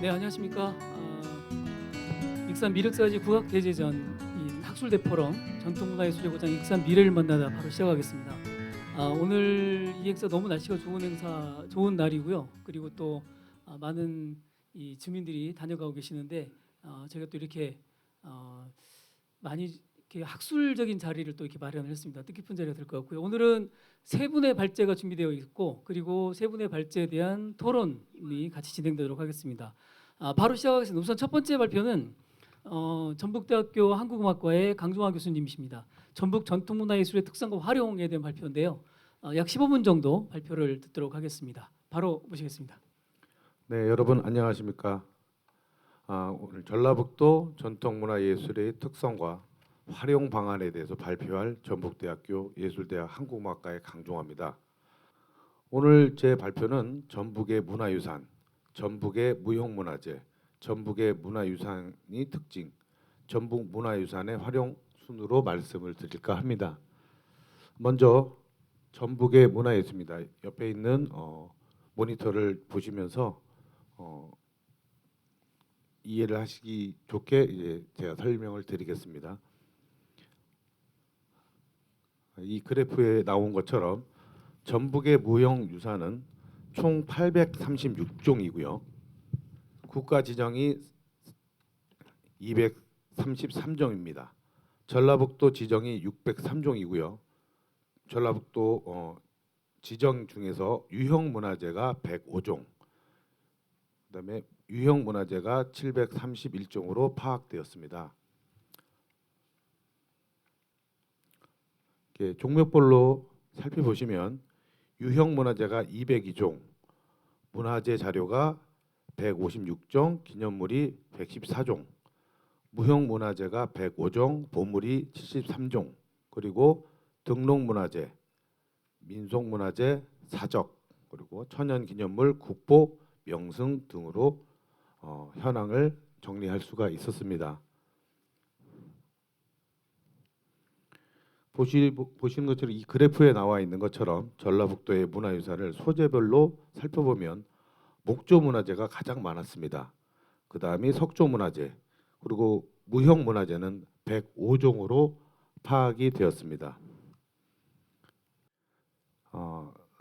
네, 안녕하십니까. 익산 미륵사지 국악대제전 학술대 포럼 전통문화예술재고장 익산 미래를 만나다 바로 시작하겠습니다. 오늘 이 행사 너무 날씨가 좋은 날이고요. 그리고 또 많은 이 주민들이 다녀가고 계시는데 저희가 또 이렇게 많이 이렇게 학술적인 자리를 또 이렇게 마련을 했습니다. 뜻깊은 자리가 될 것 같고요. 오늘은 세 분의 발제가 준비되어 있고 그리고 세 분의 발제에 대한 토론이 같이 진행되도록 하겠습니다. 바로 시작하겠습니다. 우선 첫 번째 발표는 전북대학교 한국음악과의 강종화 교수님이십니다. 전북 전통문화예술의 특성과 활용에 대한 발표인데요. 약 15분 정도 발표를 듣도록 하겠습니다. 바로 모시겠습니다. 네, 여러분 안녕하십니까? 오늘 전라북도 전통문화예술의 특성과 활용 방안에 대해서 발표할 전북대학교 예술대학 한국음악과의 강종화입니다. 오늘 제 발표는 전북의 문화유산, 전북의 무형문화재, 전북의 문화유산의 특징, 전북 문화유산의 활용 순으로 말씀을 드릴까 합니다. 먼저 전북의 문화예술입니다. 옆에 있는 모니터를 보시면서 이해를 하시기 좋게 이제 제가 설명을 드리겠습니다. 이 그래프에 나온 것처럼 전북의 무형유산은 총 836종이고요. 국가 지정이 233종입니다. 전라북도 지정이 603종이고요. 전라북도 지정 중에서 유형문화재가 105종, 그다음에 유형문화재가 731종으로 파악되었습니다. 이렇게 종목별로 살펴보시면 유형문화재가 202종, 문화재 자료가 156종, 기념물이 114종, 무형문화재가 105종, 보물이 73종, 그리고 등록문화재, 민속문화재, 사적, 그리고 천연기념물, 국보, 명승 등으로 현황을 정리할 수가 있었습니다. 보시는 것처럼 이 그래프에 나와 있는 것처럼 전라북도의 문화유산을 소재별로 살펴보면 목조문화재가 가장 많았습니다. 그 다음이 석조문화재, 그리고 무형문화재는 105종으로 파악이 되었습니다.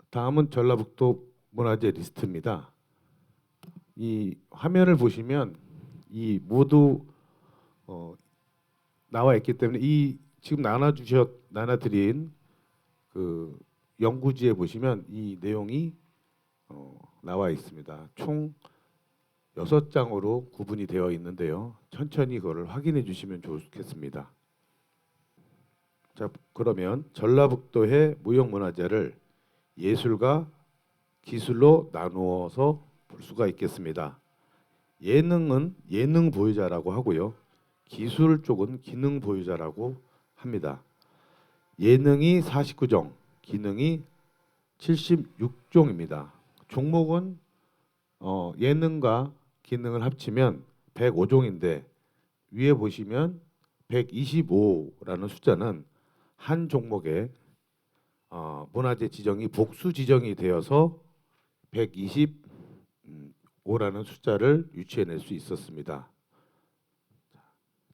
다음은 전라북도 문화재 리스트입니다. 이 화면을 보시면 이 모두 나와 있기 때문에 이 지금 나눠드린 그 연구지에 보시면 이 내용이 나와 있습니다. 총 6장으로 구분이 되어 있는데요. 천천히 그거를 확인해 주시면 좋겠습니다. 자, 그러면 전라북도의 무형문화재를 예술과 기술로 나누어서 볼 수가 있겠습니다. 예능은 예능 보유자라고 하고요. 기술 쪽은 기능 보유자라고 합니다. 예능이 49종, 기능이 76종입니다. 종목은 예능과 기능을 합치면 105종인데 위에 보시면 125라는 숫자는 한 종목에 문화재 지정이 복수 지정이 되어서 125라는 숫자를 유추해낼 수 있었습니다.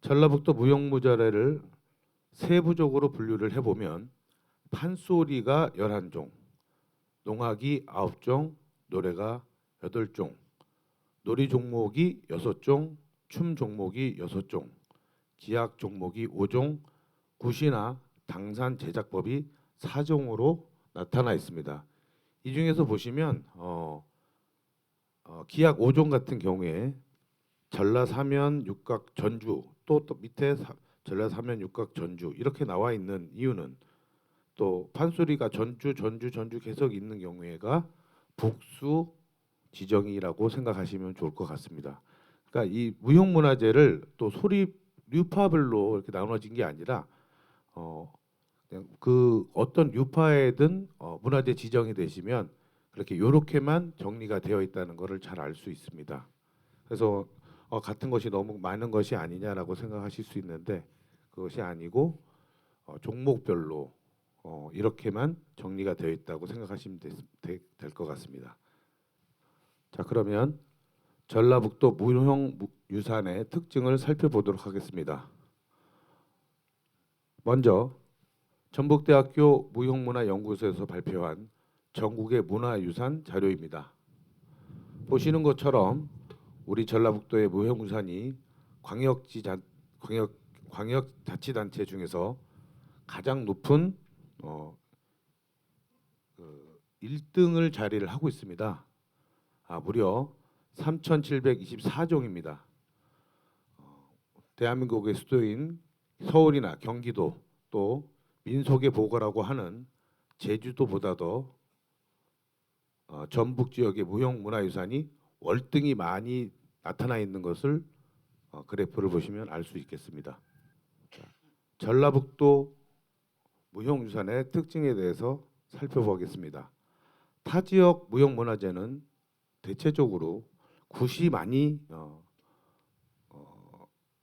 전라북도 무형문화재를 세부적으로 분류를 해보면 판소리가 11종, 농악이 9종, 노래가 8종, 놀이 종목이 6종, 춤 종목이 6종, 기악 종목이 5종, 굿이나 당산 제작법이 4종으로 나타나 있습니다. 이 중에서 보시면 기악 5종 같은 경우에 전라사면, 육각, 전주, 또 밑에 전라사면, 육각, 전주 이렇게 나와 있는 이유는 또 판소리가 전주 계속 있는 경우에가 복수 지정이라고 생각하시면 좋을 것 같습니다. 그러니까 이 무형문화재를 또 소리 류파별로 이렇게 나눠진 게 아니라 그냥 그 어떤 류파에든 문화재 지정이 되시면 그렇게 요렇게만 정리가 되어 있다는 것을 잘 알 수 있습니다. 그래서 같은 것이 너무 많은 것이 아니냐라고 생각하실 수 있는데 그것이 아니고 종목별로 이렇게만 정리가 되어 있다고 생각하시면 될 것 같습니다. 자, 그러면 전라북도 무형유산의 특징을 살펴보도록 하겠습니다. 먼저 전북대학교 무형문화연구소에서 발표한 전국의 문화유산 자료입니다. 보시는 것처럼 우리 전라북도의 무형유산이 광역자치단체 중에서 가장 높은 1등을 자리를 하고 있습니다. 무려 3,724종입니다. 대한민국의 수도인 서울이나 경기도 또 민속의 보거라고 하는 제주도보다도 전북 지역의 무형문화유산이 월등히 많이 나타나 있는 것을 그래프를 보시면 알 수 있겠습니다. 전라북도 무형유산의 특징에 대해서 살펴보겠습니다. 타 지역 무형문화재는 대체적으로 굿이 많이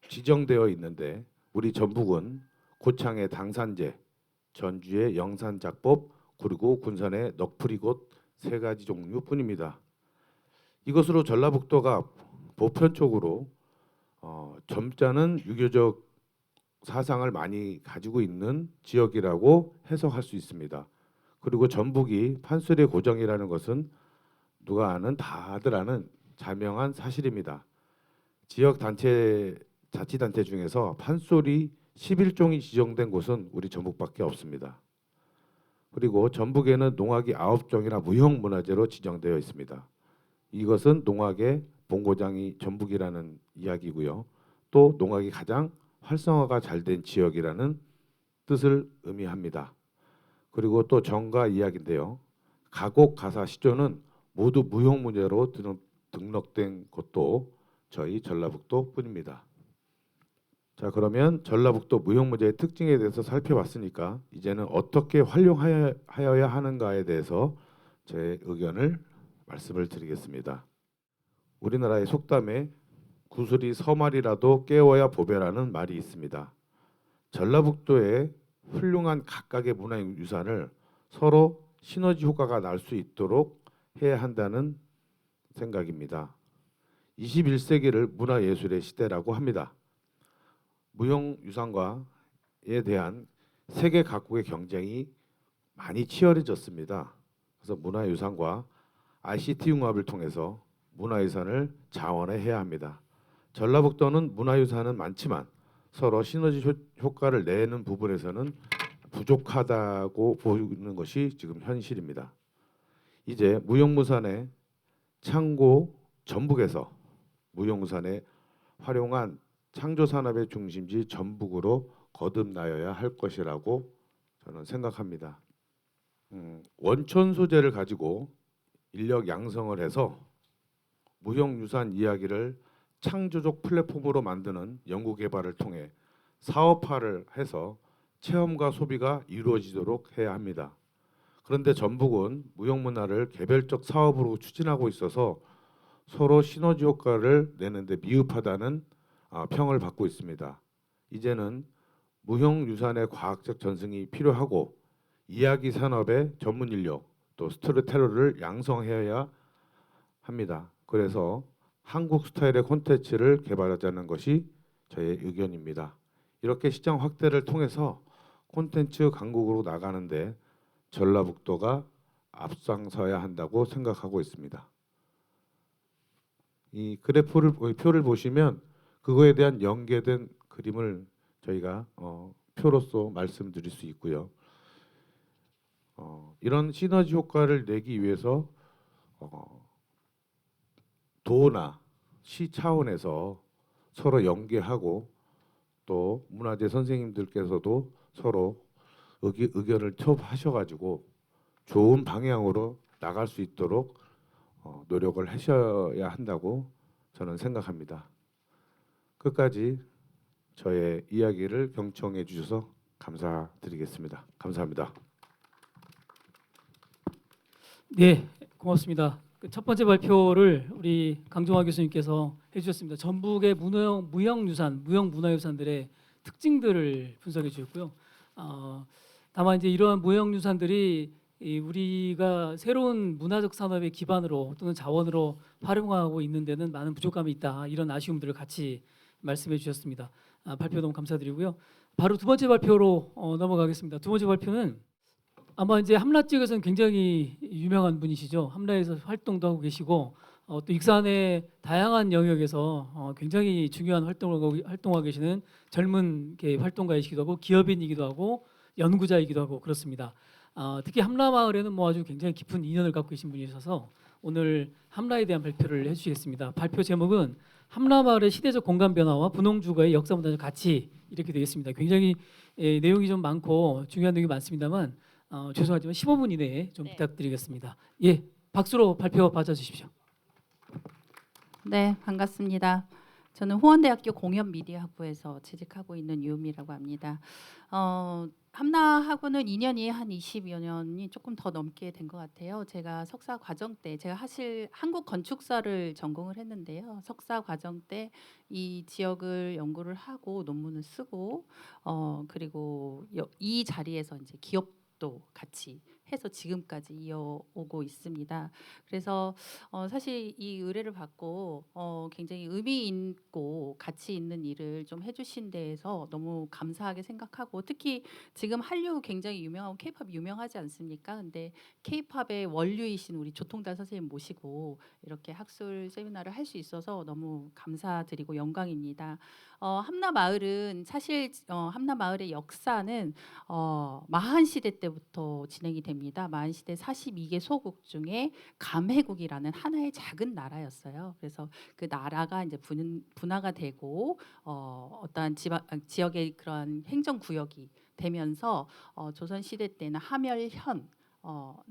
지정되어 있는데 우리 전북은 고창의 당산제, 전주의 영산작법, 그리고 군산의 넋풀이곶 세 가지 종류뿐입니다. 이것으로 전라북도가 보편적으로 점자는 유교적 사상을 많이 가지고 있는 지역이라고 해석할 수 있습니다. 그리고 전북이 판소리의 고정이라는 것은 누가 아는 다들 아는 자명한 사실입니다. 지역 단체 자치단체 중에서 판소리 11종이 지정된 곳은 우리 전북밖에 없습니다. 그리고 전북에는 농악이 9종이나 무형문화재로 지정되어 있습니다. 이것은 농악의 본고장이 전북이라는 이야기고요. 또 농악이 가장 활성화가 잘 된 지역이라는 뜻을 의미합니다. 그리고 또 정가 이야기인데요. 가곡, 가사, 시조는 모두 무형문화재로 등록된 곳도 저희 전라북도뿐입니다. 자, 그러면 전라북도 무형문화재의 특징에 대해서 살펴봤으니까 이제는 어떻게 활용하여야 하는가에 대해서 제 의견을 말씀을 드리겠습니다. 우리나라의 속담에 구슬이 서말이라도 깨워야 보배라는 말이 있습니다. 전라북도의 훌륭한 각각의 문화유산을 서로 시너지 효과가 날 수 있도록 해야 한다는 생각입니다. 21세기를 문화예술의 시대라고 합니다. 무형유산과에 대한 세계 각국의 경쟁이 많이 치열해졌습니다. 그래서 문화유산과 ICT 융합을 통해서 문화유산을 자원화해야 합니다. 전라북도는 문화유산은 많지만 서로 시너지 효과를 내는 부분에서는 부족하다고 보이는 것이 지금 현실입니다. 이제 무형문산의 창고 전북에서 무형문산의 활용한 창조산업의 중심지 전북으로 거듭나여야 할 것이라고 저는 생각합니다. 원천 소재를 가지고 인력 양성을 해서 무형유산 이야기를 창조적 플랫폼으로 만드는 연구개발을 통해 사업화를 해서 체험과 소비가 이루어지도록 해야 합니다. 그런데 전북은 무형문화를 개별적 사업으로 추진하고 있어서 서로 시너지 효과를 내는데 미흡하다는 평을 받고 있습니다. 이제는 무형유산의 과학적 전승이 필요하고 이야기 산업의 전문 인력 또 스토리텔러를 양성해야 합니다. 그래서 한국 스타일의 콘텐츠를 개발하자는 것이 저의 의견입니다. 이렇게 시장 확대를 통해서 콘텐츠 강국으로 나가는데 전라북도가 앞장서야 한다고 생각하고 있습니다. 이 표를 보시면 그거에 대한 연계된 그림을 저희가 표로서 말씀드릴 수 있고요. 이런 시너지 효과를 내기 위해서 도나 시 차원에서 서로 연계하고 또 문화재 선생님들께서도 서로 의견을 협하셔가지고 좋은 방향으로 나갈 수 있도록 노력을 하셔야 한다고 저는 생각합니다. 끝까지 저의 이야기를 경청해 주셔서 감사드리겠습니다. 감사합니다. 네, 고맙습니다. 첫 번째 발표를 우리 강종화 교수님께서 해주셨습니다. 전북의 무형유산, 무형문화유산들의 특징들을 분석해 주셨고요. 다만 이제 이러한 무형유산들이 우리가 새로운 문화적 산업의 기반으로 또는 자원으로 활용하고 있는 데는 많은 부족함이 있다. 이런 아쉬움들을 같이 말씀해 주셨습니다. 발표 너무 감사드리고요. 바로 두 번째 발표로 넘어가겠습니다. 두 번째 발표는 아마 이제 함라 지역에서는 굉장히 유명한 분이시죠. 함라에서 활동도 하고 계시고 또 익산의 다양한 영역에서 굉장히 중요한 활동하고 계시는 젊은 활동가이시기도 하고 기업인이기도 하고 연구자이기도 하고 그렇습니다. 특히 함라 마을에는 뭐 아주 굉장히 깊은 인연을 갖고 계신 분이셔서 오늘 함라에 대한 발표를 해주시겠습니다. 발표 제목은 함라 마을의 시대적 공간 변화와 분홍주거의 역사 문화적 가치 이렇게 되어 있습니다. 굉장히 내용이 좀 많고 중요한 내용이 많습니다만 죄송하지만 15분 이내에 좀 네. 부탁드리겠습니다. 예, 박수로 발표 받아주십시오. 네, 반갑습니다. 저는 호원대학교 공연미디어학부에서 재직하고 있는 유미라고 합니다. 함나하고는 2년이 한 20여 년이 조금 더 넘게 된 것 같아요. 제가 석사 과정 때 제가 사실 한국 건축사를 전공을 했는데요. 석사 과정 때 이 지역을 연구를 하고 논문을 쓰고 그리고 이 자리에서 이제 기업도 같이 해서 지금까지 이어오고 있습니다. 그래서 사실 이 의뢰를 받고 굉장히 의미 있고 가치 있는 일을 좀 해주신 데에서 너무 감사하게 생각하고 특히 지금 한류 굉장히 유명하고 케이팝 유명하지 않습니까? 근데 케이팝의 원류이신 우리 조통달 선생님 모시고 이렇게 학술 세미나를 할 수 있어서 너무 감사드리고 영광입니다. 함나 마을은 사실 함나 마을의 역사는 마한 시대 때부터 진행이 됩니다. 마한 시대 42개 소국 중에 감해국이라는 하나의 작은 나라였어요. 그래서 그 나라가 이제 분화가 되고 어떠한 지역의 그러한 행정 구역이 되면서 조선 시대 때는 하멸현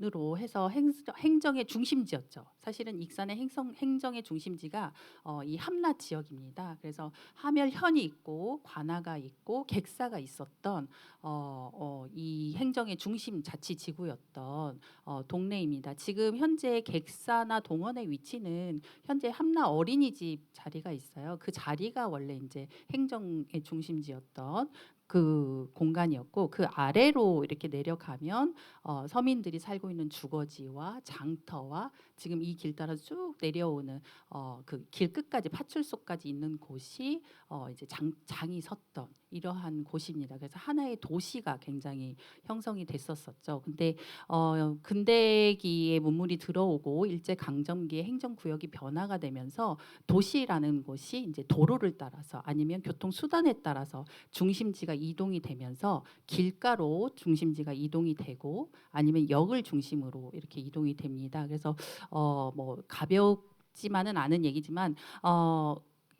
으로 해서 행정의 중심지였죠. 사실은 익산의 행정의 중심지가 이 함라 지역입니다. 그래서 하멸현이 있고 관아가 있고 객사가 있었던 이 행정의 중심 자치지구였던 동네입니다. 지금 현재 객사나 동원의 위치는 현재 함라 어린이집 자리가 있어요. 그 자리가 원래 이제 행정의 중심지였던 그 공간이었고 그 아래로 이렇게 내려가면 서민들이 살고 있는 주거지와 장터와 지금 이 길 따라 쭉 내려오는 그 길 끝까지 파출소까지 있는 곳이 이제 장이 섰던 이러한 곳입니다. 그래서 하나의 도시가 굉장히 형성이 됐었었죠. 근데 근대기에 문물이 들어오고 일제 강점기에 행정 구역이 변화가 되면서 도시라는 곳이 이제 도로를 따라서 아니면 교통 수단에 따라서 중심지가 이동이 되면서 길가로 중심지가 이동이 되고 아니면 역을 중심으로 이렇게 이동이 됩니다. 그래서 뭐 가볍지만은 않은 얘기지만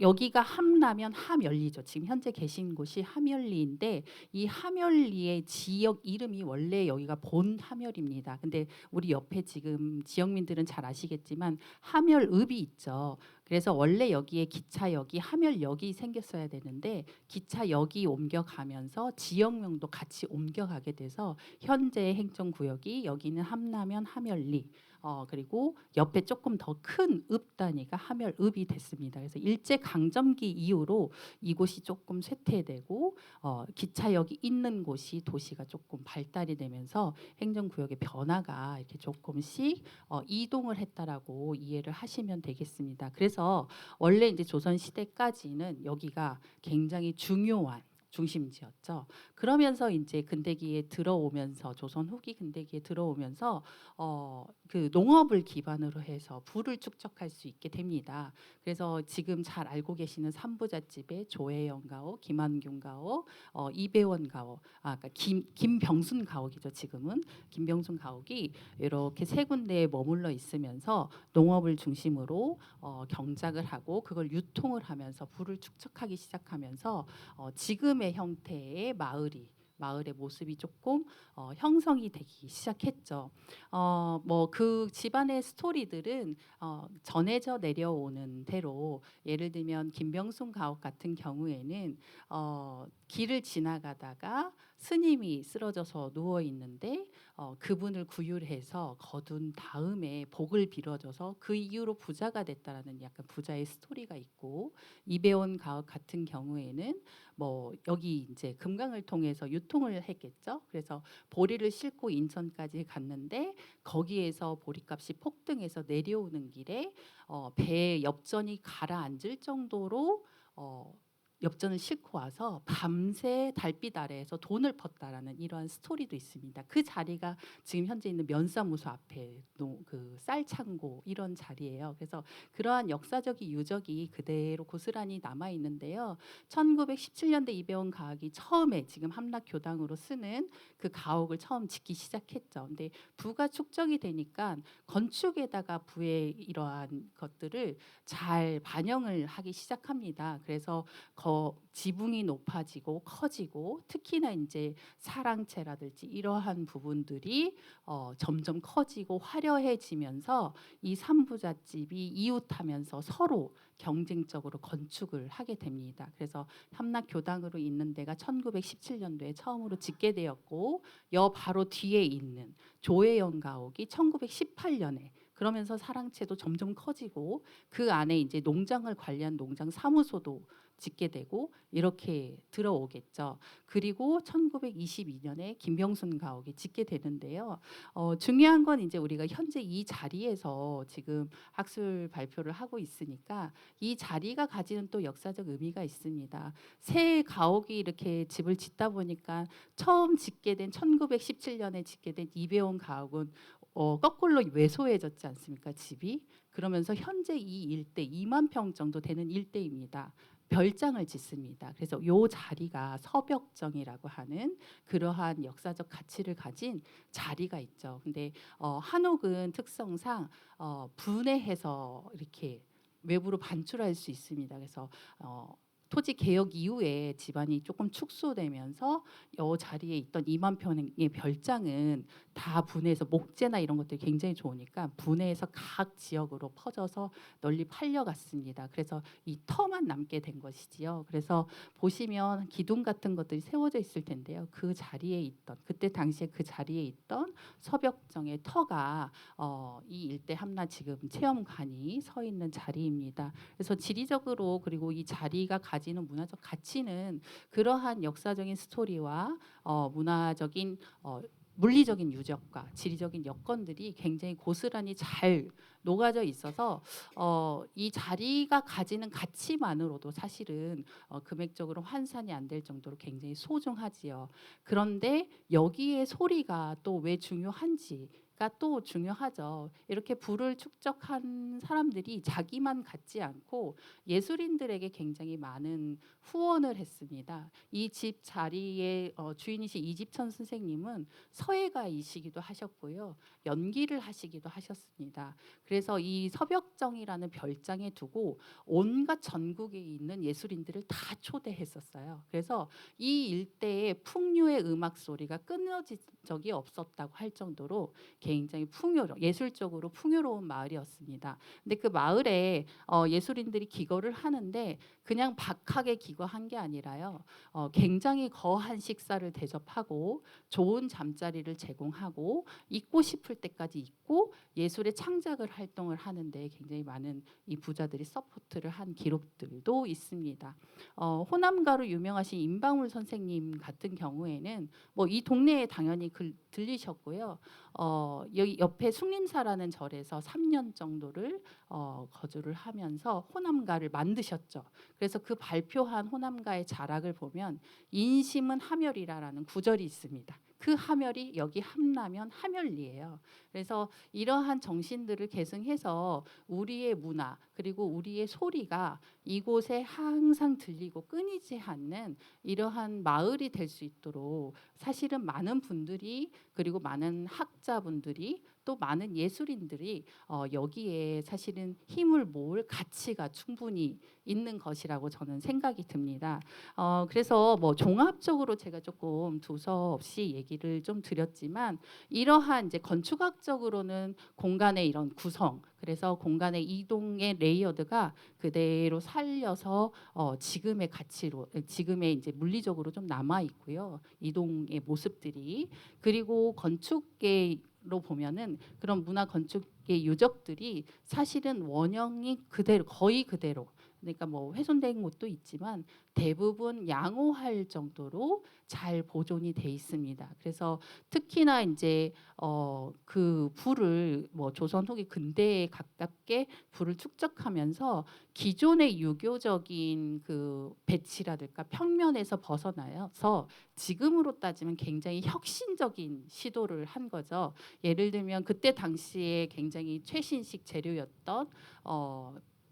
여기가 함라면 함열리죠. 지금 현재 계신 곳이 함열리인데 이 함열리의 지역 이름이 원래 여기가 본 함열입니다. 근데 우리 옆에 지금 지역민들은 잘 아시겠지만 함열읍이 있죠. 그래서 원래 여기에 기차역이 함열역이 생겼어야 되는데 기차역이 옮겨가면서 지역명도 같이 옮겨가게 돼서 현재 행정구역이 여기는 함라면 함열리 그리고 옆에 조금 더 큰 읍 단위가 함열읍이 됐습니다. 그래서 일제 강점기 이후로 이곳이 조금 쇠퇴되고 기차역이 있는 곳이 도시가 조금 발달이 되면서 행정구역의 변화가 이렇게 조금씩 이동을 했다라고 이해를 하시면 되겠습니다. 그래서 원래 이제 조선 시대까지는 여기가 굉장히 중요한 중심지였죠. 그러면서 이제 근대기에 들어오면서 조선 후기 근대기에 들어오면서 그 농업을 기반으로 해서 부를 축적할 수 있게 됩니다. 그래서 지금 잘 알고 계시는 삼부잣집의 조혜영 가옥, 김한균 가옥, 이배원 가옥, 그러니까 김병순 가옥이죠. 지금은 김병순 가옥이 이렇게 세 군데에 머물러 있으면서 농업을 중심으로 경작을 하고 그걸 유통을 하면서 부를 축적하기 시작하면서 지금의 형태의 마을의 모습이 조금 형성이 되기 시작했죠. 뭐 그 집안의 스토리들은 전해져 내려오는 대로 예를 들면 김병순 가옥 같은 경우에는 길을 지나가다가 스님이 쓰러져서 누워 있는데 그분을 구휼해서 거둔 다음에 복을 빌어줘서 그 이후로 부자가 됐다라는 약간 부자의 스토리가 있고, 이배원 가옥 같은 경우에는 뭐 여기 이제 금강을 통해서 유통을 했겠죠. 그래서 보리를 싣고 인천까지 갔는데 거기에서 보리값이 폭등해서 내려오는 길에 배에 엽전이 가라앉을 정도로 엽전을 싣고 와서 밤새 달빛 아래에서 돈을 펐다라는 이러한 스토리도 있습니다. 그 자리가 지금 현재 있는 면사무소 앞에 그 쌀창고 이런 자리예요. 그래서 그러한 역사적인 유적이 그대로 고스란히 남아 있는데요. 1917년대 이배원 가옥이 처음에 지금 함락교당으로 쓰는 그 가옥을 처음 짓기 시작했죠. 근데 부가 축적이 되니까 건축에다가 부의 이러한 것들을 잘 반영을 하기 시작합니다. 그래서 지붕이 높아지고 커지고, 특히나 이제 사랑채라든지 이러한 부분들이 점점 커지고 화려해지면서 이 삼부잣집이 이웃하면서 서로 경쟁적으로 건축을 하게 됩니다. 그래서 함락교당으로 있는 데가 1917년도에 처음으로 짓게 되었고, 여 바로 뒤에 있는 조혜영 가옥이 1918년에, 그러면서 사랑채도 점점 커지고 그 안에 이제 농장을 관리한 농장 사무소도 짓게 되고 이렇게 들어오겠죠. 그리고 1922년에 김병순 가옥이 짓게 되는데요. 중요한 건 이제 우리가 현재 이 자리에서 지금 학술 발표를 하고 있으니까 이 자리가 가지는 또 역사적 의미가 있습니다. 새 가옥이 이렇게 집을 짓다 보니까 처음 짓게 된 1917년에 짓게 된 이배원 가옥은 거꾸로 왜소해졌지 않습니까, 집이? 그러면서 현재 이 일대 2만 평 정도 되는 일대입니다. 별장을 짓습니다. 그래서 요 자리가 서벽정이라고 하는 그러한 역사적 가치를 가진 자리가 있죠. 근데 한옥은 특성상 분해해서 이렇게 외부로 반출할 수 있습니다. 그래서 토지 개혁 이후에 집안이 조금 축소되면서 이 자리에 있던 2만 평의 별장은 다 분해해서 목재나 이런 것들이 굉장히 좋으니까 분해해서 각 지역으로 퍼져서 널리 팔려갔습니다. 그래서 이 터만 남게 된 것이지요. 그래서 보시면 기둥 같은 것들이 세워져 있을 텐데요. 그 자리에 있던, 그때 당시에 그 자리에 있던 서벽정의 터가 이 일대 함락 지금 체험관이 서 있는 자리입니다. 그래서 지리적으로 그리고 이 자리가 가지는 문화적 가치는 그러한 역사적인 스토리와 문화적인 물리적인 유적과 지리적인 여건들이 굉장히 고스란히 잘 녹아져 있어서 이 자리가 가지는 가치만으로도 사실은 금액적으로 환산이 안 될 정도로 굉장히 소중하지요. 그런데 여기에 소리가 또 왜 중요한지가 또 중요하죠. 이렇게 부를 축적한 사람들이 자기만 갖지 않고 예술인들에게 굉장히 많은 후원을 했습니다. 이 집 자리의 주인이신 이집천 선생님은 서예가이시기도 하셨고요. 연기를 하시기도 하셨습니다. 그래서 이 서벽정이라는 별장에 두고 온갖 전국에 있는 예술인들을 다 초대했었어요. 그래서 이 일대의 풍류의 음악 소리가 끊어진 적이 없었다고 할 정도로 굉장히 예술적으로 풍요로운 마을이었습니다. 근데 그 마을에 예술인들이 기거를 하는데 그냥 박하게 기거한 게 아니라요. 굉장히 거한 식사를 대접하고 좋은 잠자리를 제공하고 있고 싶을 때까지 있고 예술의 창작을 활동을 하는데 굉장히 많은 이 부자들이 서포트를 한 기록들도 있습니다. 호남가로 유명하신 임방울 선생님 같은 경우에는 뭐 이 동네에 당연히 들리셨고요. 여기 옆에 숭림사라는 절에서 3년 정도를 거주를 하면서 호남가를 만드셨죠. 그래서 그 발표한 호남가의 자락을 보면 인심은 하멸이라라는 구절이 있습니다. 그 하멸이 여기 함라면 하멸리예요. 그래서 이러한 정신들을 계승해서 우리의 문화 그리고 우리의 소리가 이곳에 항상 들리고 끊이지 않는 이러한 마을이 될 수 있도록 사실은 많은 분들이 그리고 많은 학자분들이 또 많은 예술인들이 여기에 사실은 힘을 모을 가치가 충분히 있는 것이라고 저는 생각이 듭니다. 그래서 뭐 종합적으로 제가 조금 두서없이 얘기를 좀 드렸지만 이러한 이제 건축학적으로는 공간의 이런 구성, 그래서 공간의 이동의 레이어드가 그대로 살려서 지금의 가치로, 지금의 이제 물리적으로 좀 남아 있고요. 이동의 모습들이. 그리고 건축계로 보면은 그런 문화 건축계 유적들이 사실은 원형이 그대로, 거의 그대로, 그러니까 뭐 훼손된 곳도 있지만 대부분 양호할 정도로 잘 보존이 돼 있습니다. 그래서 특히나 이제 그 불을 뭐 조선 후기 근대에 가깝게 불을 축적하면서 기존의 유교적인 그 배치라든가 평면에서 벗어나서 지금으로 따지면 굉장히 혁신적인 시도를 한 거죠. 예를 들면 그때 당시에 굉장히 최신식 재료였던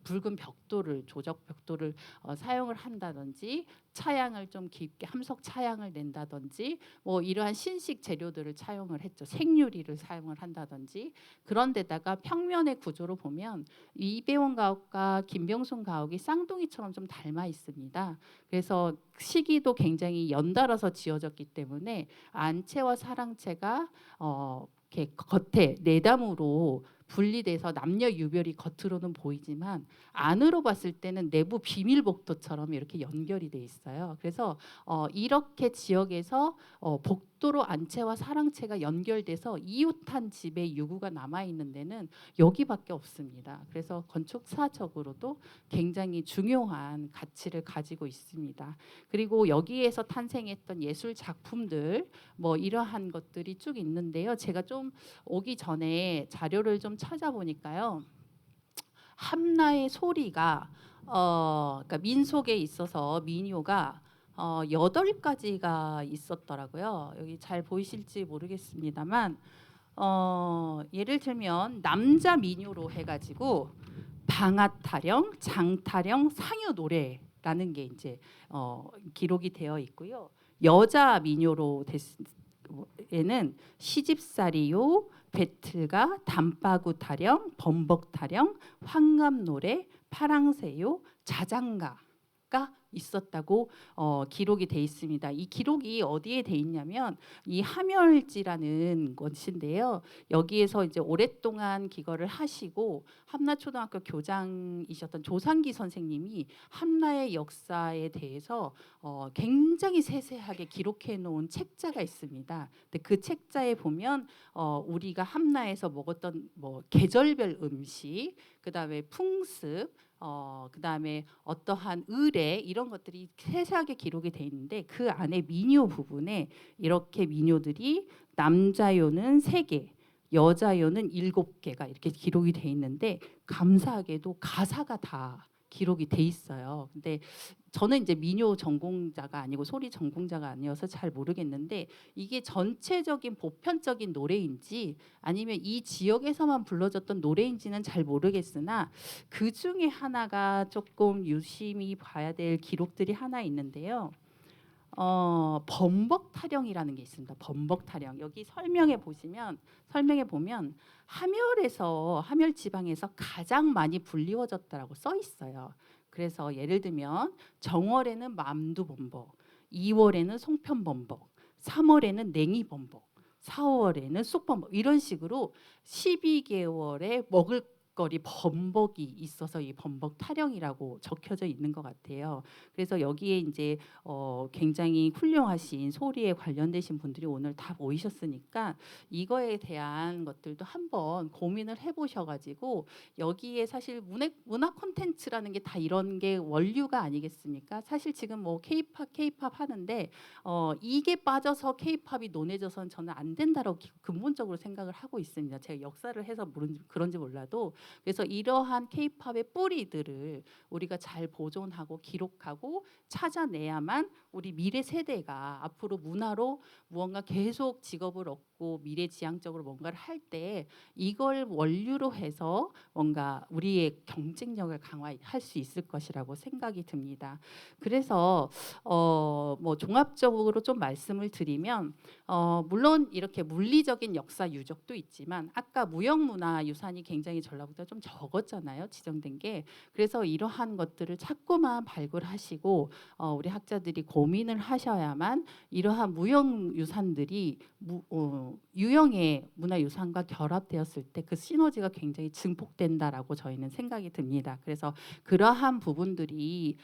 붉은 벽돌을, 조적 벽돌을 사용을 한다든지 차양을 좀 깊게 함석 차양을 낸다든지 뭐 이러한 신식 재료들을 차용을 했죠. 생유리를 사용을 한다든지. 그런데다가 평면의 구조로 보면 이배원 가옥과 김병순 가옥이 쌍둥이처럼 좀 닮아 있습니다. 그래서 시기도 굉장히 연달아서 지어졌기 때문에 안채와 사랑채가 이렇게 겉에 내담으로 분리돼서 남녀 유별이 겉으로는 보이지만 안으로 봤을 때는 내부 비밀 복도처럼 이렇게 연결이 돼 있어요. 그래서 이렇게 지역에서 복도로 안채와 사랑채가 연결돼서 이웃한 집의 유구가 남아 있는 데는 여기밖에 없습니다. 그래서 건축사적으로도 굉장히 중요한 가치를 가지고 있습니다. 그리고 여기에서 탄생했던 예술 작품들 뭐 이러한 것들이 쭉 있는데요. 제가 좀 오기 전에 자료를 좀 찾아보니까요. 함나의 소리가 그러니까 민속에 있어서 민요가 8가지가 있었더라고요. 여기 잘 보이실지 모르겠습니다만 예를 들면 남자 민요로 해가지고 방앗타령, 장타령, 상유노래라는 게 이제 기록이 되어 있고요. 여자 민요로 에는 시집살이요, 배틀가, 담바구 타령, 범벅 타령, 황감노래, 파랑새요, 자장가가 있었다고 기록이 돼 있습니다. 이 기록이 어디에 돼 있냐면 이 함열지라는 것인데요. 여기에서 이제 오랫동안 기거를 하시고 함나초등학교 교장이셨던 조상기 선생님이 함나의 역사에 대해서 굉장히 세세하게 기록해 놓은 책자가 있습니다. 근데 그 책자에 보면 우리가 함나에서 먹었던 뭐 계절별 음식, 그다음에 풍습, 그다음에 어떠한 의례 이런 것들이 세세하게 기록이 돼 있는데 그 안에 민요 부분에 이렇게 민요들이 남자요는 3개, 여자요는 7개가 이렇게 기록이 돼 있는데 감사하게도 가사가 다 기록이 돼 있어요. 근데 저는 이제 민요 전공자가 아니고 소리 전공자가 아니어서 잘 모르겠는데 이게 전체적인 보편적인 노래인지 아니면 이 지역에서만 불러졌던 노래인지는 잘 모르겠으나 그 중에 하나가 조금 유심히 봐야 될 기록들이 하나 있는데요. 범벅타령이라는 게 있습니다. 범벅타령. 여기 설명해 보면 함열 지방에서 가장 많이 불리워졌다라고 써 있어요. 그래서 예를 들면 정월에는 만두범벅, 2월에는 송편범벅, 3월에는 냉이범벅, 4월에는 쑥범벅 이런 식으로 12개월에 먹을 거리 범벅이 있어서 이 범벅 타령이라고 적혀져 있는 것 같아요. 그래서 여기에 이제 굉장히 훌륭하신 소리에 관련되신 분들이 오늘 다 모이셨으니까 이거에 대한 것들도 한번 고민을 해보셔가지고 여기에 사실 문화 콘텐츠라는 게 다 이런 게 원류가 아니겠습니까? 사실 지금 뭐 K-팝 하는데 이게 빠져서 K-팝이 논해져서는 저는 안 된다고 근본적으로 생각을 하고 있습니다. 제가 역사를 해서 그런지 몰라도 그래서 이러한 K-팝의 뿌리들을 우리가 잘 보존하고 기록하고 찾아내야만 우리 미래 세대가 앞으로 문화로 무언가 계속 직업을 얻고 있고 미래지향적으로 뭔가를 할 때 이걸 원류로 해서 뭔가 우리의 경쟁력을 강화할 수 있을 것이라고 생각이 듭니다. 그래서 뭐 종합적으로 좀 말씀을 드리면 물론 이렇게 물리적인 역사 유적도 있지만 아까 무형문화유산이 굉장히 전라북도가 좀 적었잖아요. 지정된 게. 그래서 이러한 것들을 자꾸만 발굴하시고 우리 학자들이 고민을 하셔야만 이러한 무형유산들이 유형의 문화유산과 결합되었을 때 그 시너지가 굉장히 증폭된다라고 저희는 생각이 듭니다. 그래서 그러한 부분들이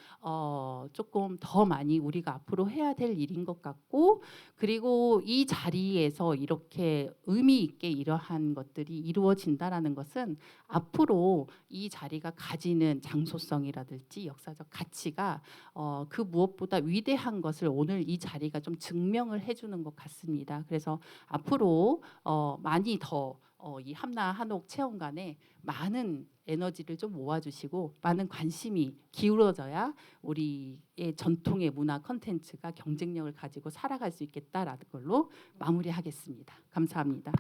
조금 더 많이 우리가 앞으로 해야 될 일인 것 같고, 그리고 이 자리에서 이렇게 의미 있게 이러한 것들이 이루어진다라는 것은 앞으로 이 자리가 가지는 장소성이라든지 역사적 가치가 그 무엇보다 위대한 것을 오늘 이 자리가 좀 증명을 해주는 것 같습니다. 그래서 앞으로 많이 더 이 함나 한옥 체험관에 많은 에너지를 좀 모아주시고 많은 관심이 기울어져야 우리의 전통의 문화 콘텐츠가 경쟁력을 가지고 살아갈 수 있겠다라는 걸로 마무리하겠습니다. 감사합니다.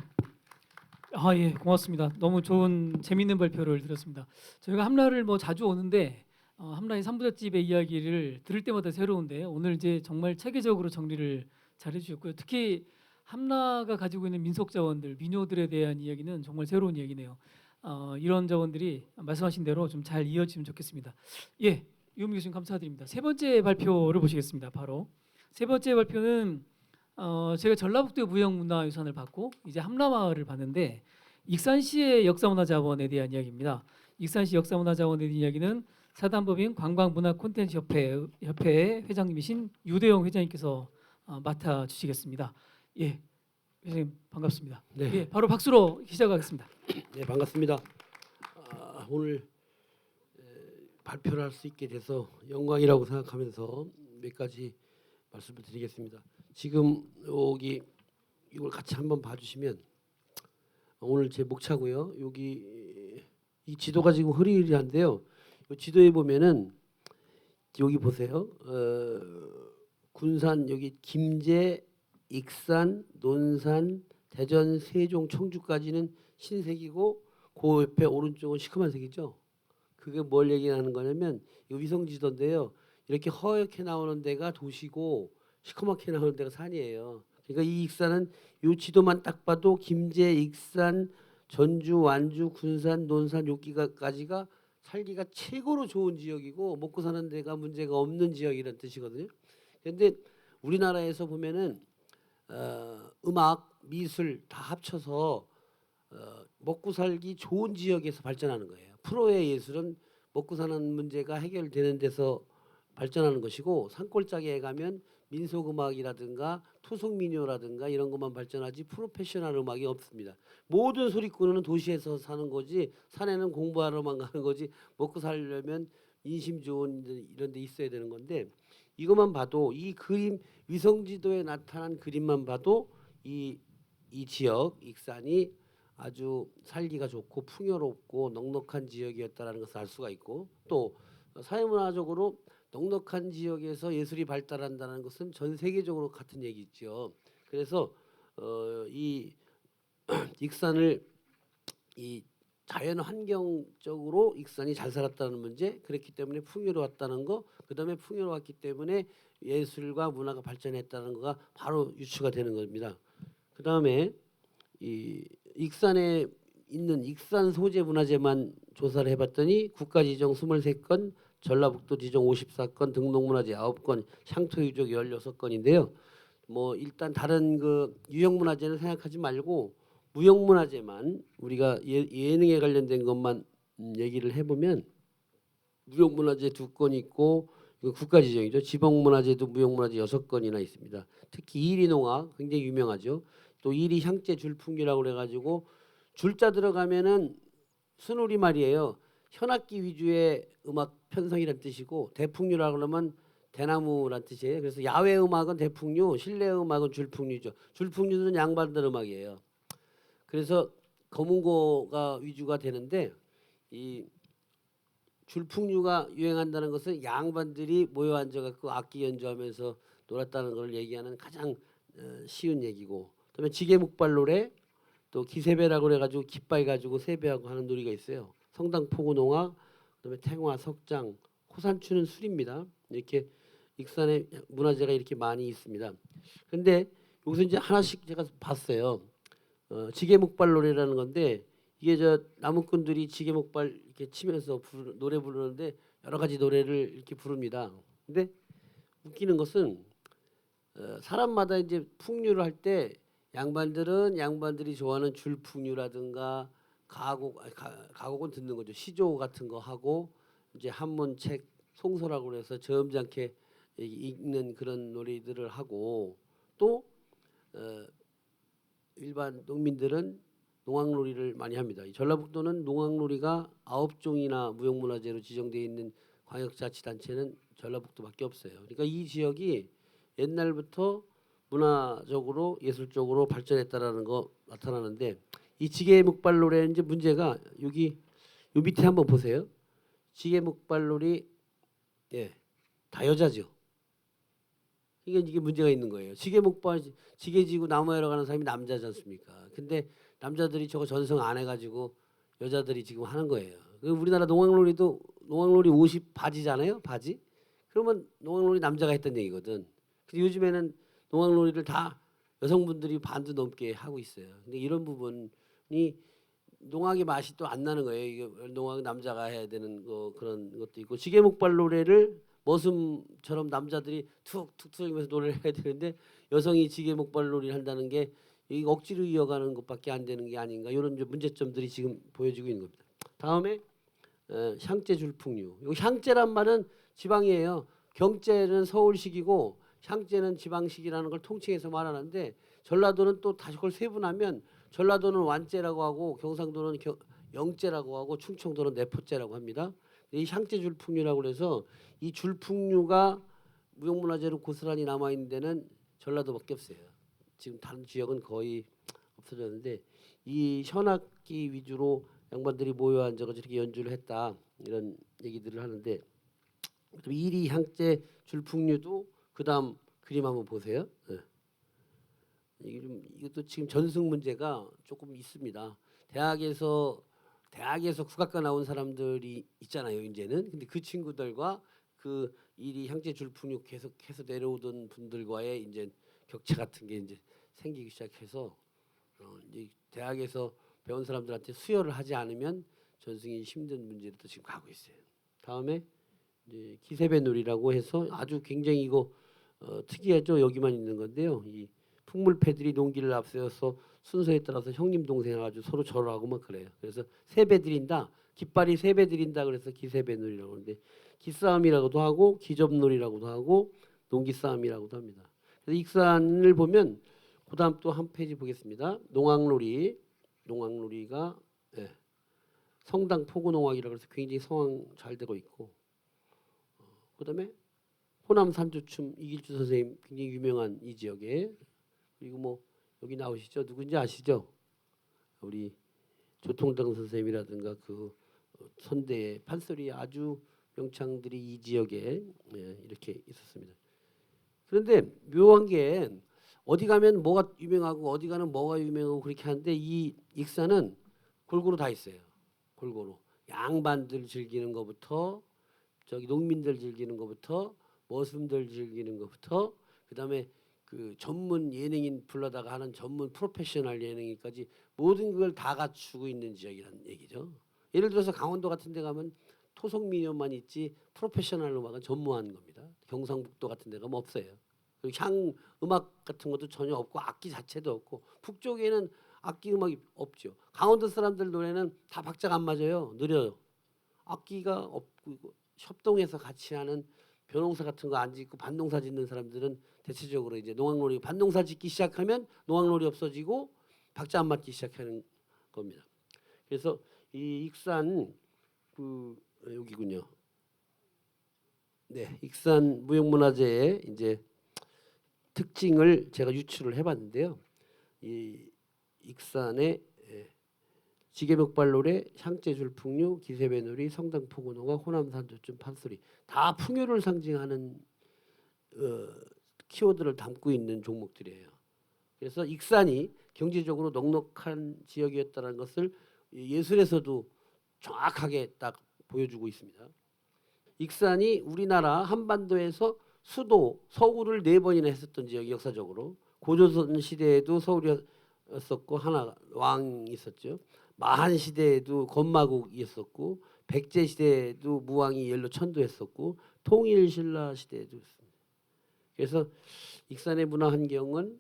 예, 고맙습니다. 너무 좋은 재미있는 발표를 들었습니다. 저희가 함라를 뭐 자주 오는데 함라의 삼부잣집의 이야기를 들을 때마다 새로운데 오늘 이제 정말 체계적으로 정리를 잘 해주셨고요. 특히 함라가 가지고 있는 민속 자원들, 민요들에 대한 이야기는 정말 새로운 이야기네요. 이런 자원들이 말씀하신 대로 좀 잘 이어지면 좋겠습니다. 예, 유미 교수님 감사드립니다. 세 번째 발표를 보시겠습니다. 바로 세 번째 발표는 제가 전라북도 무형문화유산을 받고 이제 함라마을을 봤는데 익산시의 역사문화자원에 대한 이야기입니다. 익산시 역사문화자원에 대한 이야기는 사단법인 관광문화콘텐츠협회의 회장님이신 유대영 회장님께서 맡아주시겠습니다. 예, 회장님 반갑습니다. 네. 예, 바로 박수로 시작하겠습니다. 네, 반갑습니다. 오늘 발표를 할 수 있게 돼서 영광이라고 생각하면서 몇 가지 말씀을 드리겠습니다. 지금 여기 이걸 같이 한번 봐주시면 오늘 제 목차고요. 여기 이 지도가 지금 흐리흐리한데요. 이 지도에 보면은 여기 보세요. 군산 여기 김제, 익산, 논산, 대전, 세종, 청주까지는 흰색이고 그 옆에 오른쪽은 시커먼 색이죠. 그게 뭘 얘기하는 거냐면 이거 위성 지도인데요. 이렇게 허옇게 나오는 데가 도시고 시커멓게 나오는 데가 산이에요. 그러니까 이 익산은 이 지도만 딱 봐도 김제, 익산, 전주, 완주, 군산, 논산 여기까지가 살기가 최고로 좋은 지역이고 먹고 사는 데가 문제가 없는 지역이라는 뜻이거든요. 그런데 우리나라에서 보면은 음악, 미술 다 합쳐서 먹고 살기 좋은 지역에서 발전하는 거예요. 프로의 예술은 먹고 사는 문제가 해결되는 데서 발전하는 것이고 산골짜기에 가면 민속음악이라든가 토속민요라든가 이런 것만 발전하지 프로페셔널 음악이 없습니다. 모든 소리꾼은 도시에서 사는 거지 산에는 공부하러만 가는 거지 먹고 살려면 인심 좋은 이런 데 있어야 되는 건데 이것만 봐도 이 그림 위성지도에 나타난 그림만 봐도 이 지역 익산이 아주 살기가 좋고 풍요롭고 넉넉한 지역이었다라는 것을 알 수가 있고 또 사회문화적으로 넉넉한 지역에서 예술이 발달한다는 것은 전 세계적으로 같은 얘기죠. 그래서 이 익산을 이 자연 환경적으로 익산이 잘 살았다는 문제, 그렇기 때문에 풍요로웠다는 거, 그다음에 풍요로웠기 때문에 예술과 문화가 발전했다는 거가 바로 유추가 되는 겁니다. 그다음에 이 익산에 있는 익산 소재 문화재만 조사를 해봤더니 국가지정 23건, 전라북도 지정 54건, 등록문화재 9건, 향토유적 16건인데요. 뭐 일단 다른 그 유형문화재는 생각하지 말고 무형문화재만 우리가 예능에 관련된 것만 얘기를 해보면 무형문화재 2건 있고 이거 국가지정이죠. 지방문화재도 무형문화재 6건이나 있습니다. 특히 이리농악 굉장히 유명하죠. 또 이리 향재 줄풍기라고 그래가지고 줄자 들어가면은 순우리 말이에요. 현악기 위주의 음악 편성이란 뜻이고 대풍류라고 그러면 대나무란 뜻이에요. 그래서 야외 음악은 대풍류, 실내 음악은 줄풍류죠. 줄풍류는 양반들 음악이에요. 그래서 검은고가 위주가 되는데 이 줄풍류가 유행한다는 것은 양반들이 모여 앉아갖고 악기 연주하면서 놀았다는 걸 얘기하는 가장 쉬운 얘기고 그다음에 지게목발 노래, 또 기세배라고 그래가지고 깃발 가지고 세배하고 하는 놀이가 있어요. 성당 포구농악, 그다음에 탱화, 석장, 호산추는 술입니다. 이렇게 익산에 문화재가 이렇게 많이 있습니다. 그런데 여기서 이제 하나씩 제가 봤어요. 지게목발 노래라는 건데 이게 저 나무꾼들이 지게목발 이렇게 치면서 노래 부르는데 여러 가지 노래를 이렇게 부릅니다. 근데 웃기는 것은 사람마다 이제 풍류를 할 때 양반들은 양반들이 좋아하는 줄풍류라든가 가곡은 듣는 거죠. 시조 같은 거 하고 이제 한문책 송소라고 그래서 점잖게 읽는 그런 놀이들을 하고 또 일반 농민들은 농악놀이를 많이 합니다. 이 전라북도는 농악놀이가 9종이나 무형문화재로 지정되어 있는 광역자치단체는 전라북도밖에 없어요. 그러니까 이 지역이 옛날부터 문화적으로 예술적으로 발전했다라는 거 나타나는데 이 지게목발놀이는 이제 문제가 여기 요 밑에 한번 보세요. 지게목발놀이 다 여자죠. 이게 문제가 있는 거예요. 지게목발 지게 지고 나무 하러 가는 사람이 남자지 않습니까? 근데 남자들이 저거 전승 안 해가지고 여자들이 지금 하는 거예요. 우리나라 농악놀이도 농악놀이 옷이 바지잖아요. 바지. 그러면 농악놀이 남자가 했던 얘기거든. 근데 요즘에는 농악놀이를 다 여성분들이 반도 넘게 하고 있어요. 근데 이런 부분이 농악의 맛이 또 안 나는 거예요. 이게 농악 남자가 해야 되는 거 그런 것도 있고 지게목발 노래를 머슴처럼 남자들이 툭툭 튀면서 노래를 해야 되는데 여성이 지게목발 놀이를 한다는 게 이 억지로 이어가는 것밖에 안 되는 게 아닌가 이런 문제점들이 지금 보여지고 있는 겁니다. 다음에 향제 줄풍류. 이 향제란 말은 지방이에요. 경제는 서울식이고 향제는 지방식이라는 걸 통칭해서 말하는데 전라도는 또 다시 그걸 세분하면 전라도는 완제라고 하고 경상도는 영제라고 하고 충청도는 내포제라고 합니다. 이 향제 줄풍류라고 해서 이 줄풍류가 무형문화재로 고스란히 남아 있는 데는 전라도밖에 없어요. 지금 다른 지역은 거의 없어졌는데 이 현악기 위주로 양반들이 모여 앉아서 이렇게 연주를 했다 이런 얘기들을 하는데 이리 향제 줄풍류도 그다음 그림 한번 보세요. 이것도 지금 전승 문제가 조금 있습니다. 대학에서 국악과 나온 사람들이 있잖아요. 이제는 근데 그 친구들과 그 이리 향제 줄풍류 계속해서 내려오던 분들과의 이제 격차 같은 게 이제 생기기 시작해서 이제 대학에서 배운 사람들한테 수여를 하지 않으면 전승이 힘든 문제로 또 지금 가고 있어요. 다음에 이제 기세배놀이라고 해서 아주 굉장히 이거 특이하죠. 여기만 있는 건데요. 이 풍물패들이 농기를 앞세워서 순서에 따라서 형님 동생 아주 서로 절하고 막 그래요. 그래서 세배 드린다. 깃발이 세배 드린다. 그래서 기세배놀이라고 하는데 기싸움이라고도 하고 기접놀이라고도 하고 농기싸움이라고도 합니다. 그래서 익산을 보면 그다음 또 한 페이지 보겠습니다. 농악놀이가 성당 포구농악이라고 해서 굉장히 성황 잘 되고 있고 그다음에 호남 산조춤 이길주 선생님 굉장히 유명한 이 지역에 그리고 뭐 여기 나오시죠? 누군지 아시죠? 우리 조통당 선생님이라든가 그 선대의 판소리 아주 명창들이 이 지역에 이렇게 있었습니다. 그런데 묘한 게 어디 가면 뭐가 유명하고 어디 가면 뭐가 유명하고 그렇게 하는데 이 익산은 골고루 다 있어요. 골고루 양반들 즐기는 것부터 저기 농민들 즐기는 것부터 머슴들 즐기는 것부터 그다음에 그 전문 예능인 불러다가 하는 전문 프로페셔널 예능인까지 모든 걸 다 갖추고 있는 지역이라는 얘기죠. 예를 들어서 강원도 같은 데 가면 토속민요만 있지 프로페셔널 음악은 전무한 겁니다. 경상북도 같은 데 가면 없어요. 그리고 향 음악 같은 것도 전혀 없고 악기 자체도 없고 북쪽에는 악기 음악이 없죠. 강원도 사람들 노래는 다 박자가 안 맞아요. 느려요. 악기가 없고 협동해서 같이 하는 벼농사 같은 거 안 짓고 반농사 짓는 사람들은 대체적으로 이제 농악놀이 반농사 짓기 시작하면 농악놀이 없어지고 박자 안 맞기 시작하는 겁니다. 그래서 이 익산 여기군요. 네, 익산 무형문화재의 이제 특징을 제가 유추를 해봤는데요. 이 익산의 지게목발놀이, 향제줄풍류, 기세배놀이, 성당포구농악, 호남산조춤, 판소리 다 풍요를 상징하는 키워드를 담고 있는 종목들이에요. 그래서 익산이 경제적으로 넉넉한 지역이었다는 것을 예술에서도 정확하게 딱 보여주고 있습니다. 익산이 우리나라 한반도에서 수도 서울을 4번이나 했었던 지역이 역사적으로 고조선 시대에도 서울이었었고 하나 왕이 있었죠. 마한 시대에도 건마국이었었고 백제 시대에도 무왕이 연로 천도했었고 통일신라 시대에도 있습니다. 그래서 익산의 문화 환경은